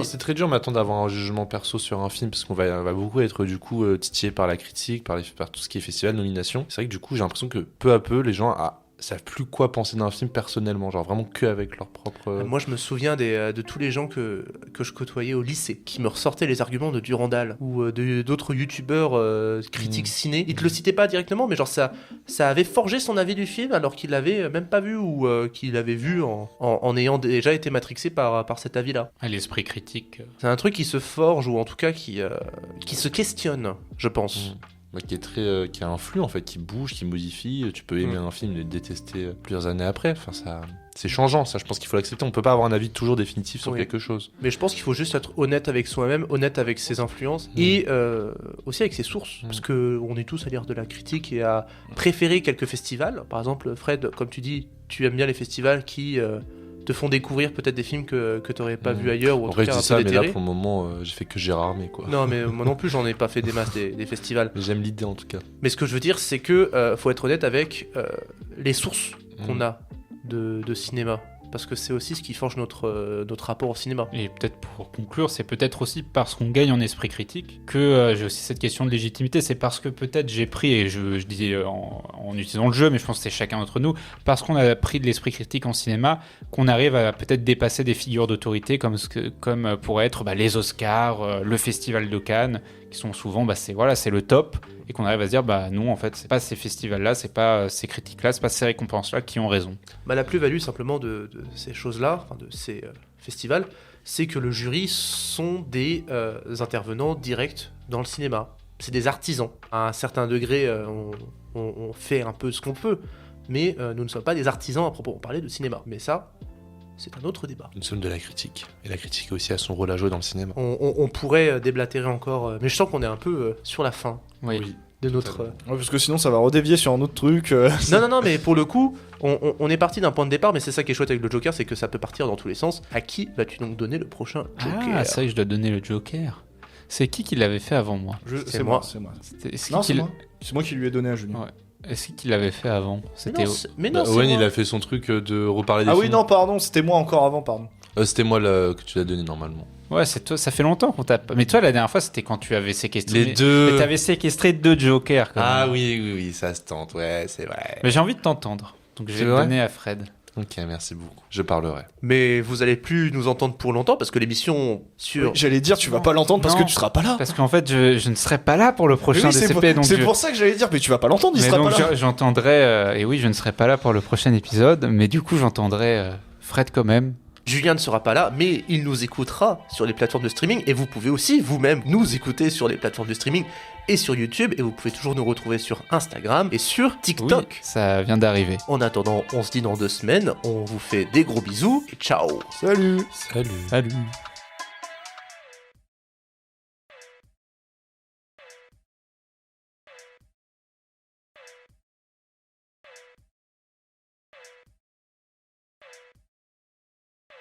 C'est très dur maintenant d'avoir un jugement perso sur un film, parce qu'on va beaucoup être du coup titillé par la critique, par tout ce qui est festival, nomination. C'est vrai que du coup, j'ai l'impression que peu à peu, les gens savent plus quoi penser d'un film personnellement, genre vraiment que avec leur propre... Moi, je me souviens de tous les gens que je côtoyais au lycée, qui me ressortaient les arguments de Durandal, ou d'autres youtubeurs critiques ciné. Ils te le citaient pas directement, mais genre ça avait forgé son avis du film, alors qu'il l'avait même pas vu, ou qu'il l'avait vu en ayant déjà été matrixé par cet avis-là. L'esprit critique. C'est un truc qui se forge, ou en tout cas qui se questionne, je pense. Qui est très, qui a un flux en fait, qui bouge, qui modifie. Tu peux aimer un film et le détester plusieurs années après. Enfin, ça, c'est changeant. Ça, je pense qu'il faut l'accepter. On peut pas avoir un avis toujours définitif sur quelque chose. Mais je pense qu'il faut juste être honnête avec soi-même, honnête avec ses influences et aussi avec ses sources, parce que on est tous à lire de la critique et à préférer quelques festivals. Par exemple, Fred, comme tu dis, tu aimes bien les festivals qui te font découvrir peut-être des films que tu n'aurais pas vu ailleurs ou en tout je cas dis un ça, peu mais là déterrés. pour le moment, j'ai fait que Gérard Armé quoi. Non, mais moi non plus, j'en ai pas fait des masses des festivals. Mais j'aime l'idée en tout cas. Mais ce que je veux dire, c'est que faut être honnête avec les sources qu'on a de cinéma. Parce que c'est aussi ce qui forge notre rapport au cinéma. Et peut-être pour conclure, c'est peut-être aussi parce qu'on gagne en esprit critique que j'ai aussi cette question de légitimité. C'est parce que peut-être j'ai pris, et je dis en utilisant le jeu, mais je pense que c'est chacun d'entre nous, parce qu'on a pris de l'esprit critique en cinéma, qu'on arrive à peut-être dépasser des figures d'autorité comme pourraient être les Oscars, le Festival de Cannes, qui sont souvent, c'est le top, et qu'on arrive à se dire, non, en fait, c'est pas ces festivals-là, c'est pas ces critiques-là, c'est pas ces récompenses-là qui ont raison. La plus-value simplement de ces choses-là, de ces festivals, c'est que le jury sont des intervenants directs dans le cinéma. C'est des artisans. À un certain degré, on fait un peu ce qu'on peut, mais nous ne sommes pas des artisans à proprement parler de cinéma. Mais ça, c'est un autre débat. Nous sommes de la critique. Et la critique aussi a son rôle à jouer dans le cinéma. On pourrait déblatérer encore, mais je sens qu'on est un peu sur la fin. Oui. De notre... Ouais, parce que sinon ça va redévier sur un autre truc. Non, mais pour le coup, on est parti d'un point de départ, mais c'est ça qui est chouette avec le Joker, c'est que ça peut partir dans tous les sens. À qui vas-tu donc donner le prochain Joker? Ah, ça y est, je dois donner le Joker. C'est qui l'avait fait avant moi? C'est moi. Non, c'est moi. C'est moi qui lui ai donné à Julien. Ouais. Est-ce qu'il l'avait fait avant? C'était mais non, Owen, il a fait son truc de reparler des films. Ah oui, non, pardon, c'était moi encore avant, pardon. C'était moi que tu l'as donné normalement. Ouais, c'est toi, ça fait longtemps qu'on t'a... Mais toi, la dernière fois, c'était quand tu avais séquestré... Les deux... Mais t'avais séquestré 2 Jokers, quand même. Ah oui, ça se tente, ouais, c'est vrai. Mais j'ai envie de t'entendre, donc je vais le donner à Fred. Ok, merci beaucoup. Je parlerai. Mais vous allez plus nous entendre pour longtemps, parce que l'émission sur... Oui, j'allais dire, tu vas pas l'entendre parce que tu seras pas là. Parce qu'en fait, je ne serai pas là pour le prochain DCP. C'est pour ça que j'allais dire, mais tu vas pas l'entendre, il sera pas là. J'entendrai... et oui, je ne serai pas là pour le prochain épisode, mais du coup, j'entendrai Fred quand même. Julien ne sera pas là, mais il nous écoutera sur les plateformes de streaming, et vous pouvez aussi vous-même nous écouter sur les plateformes de streaming et sur YouTube, et vous pouvez toujours nous retrouver sur Instagram et sur TikTok. Oui, ça vient d'arriver. En attendant, on se dit dans 2 semaines, on vous fait des gros bisous, et ciao. Salut. Salut.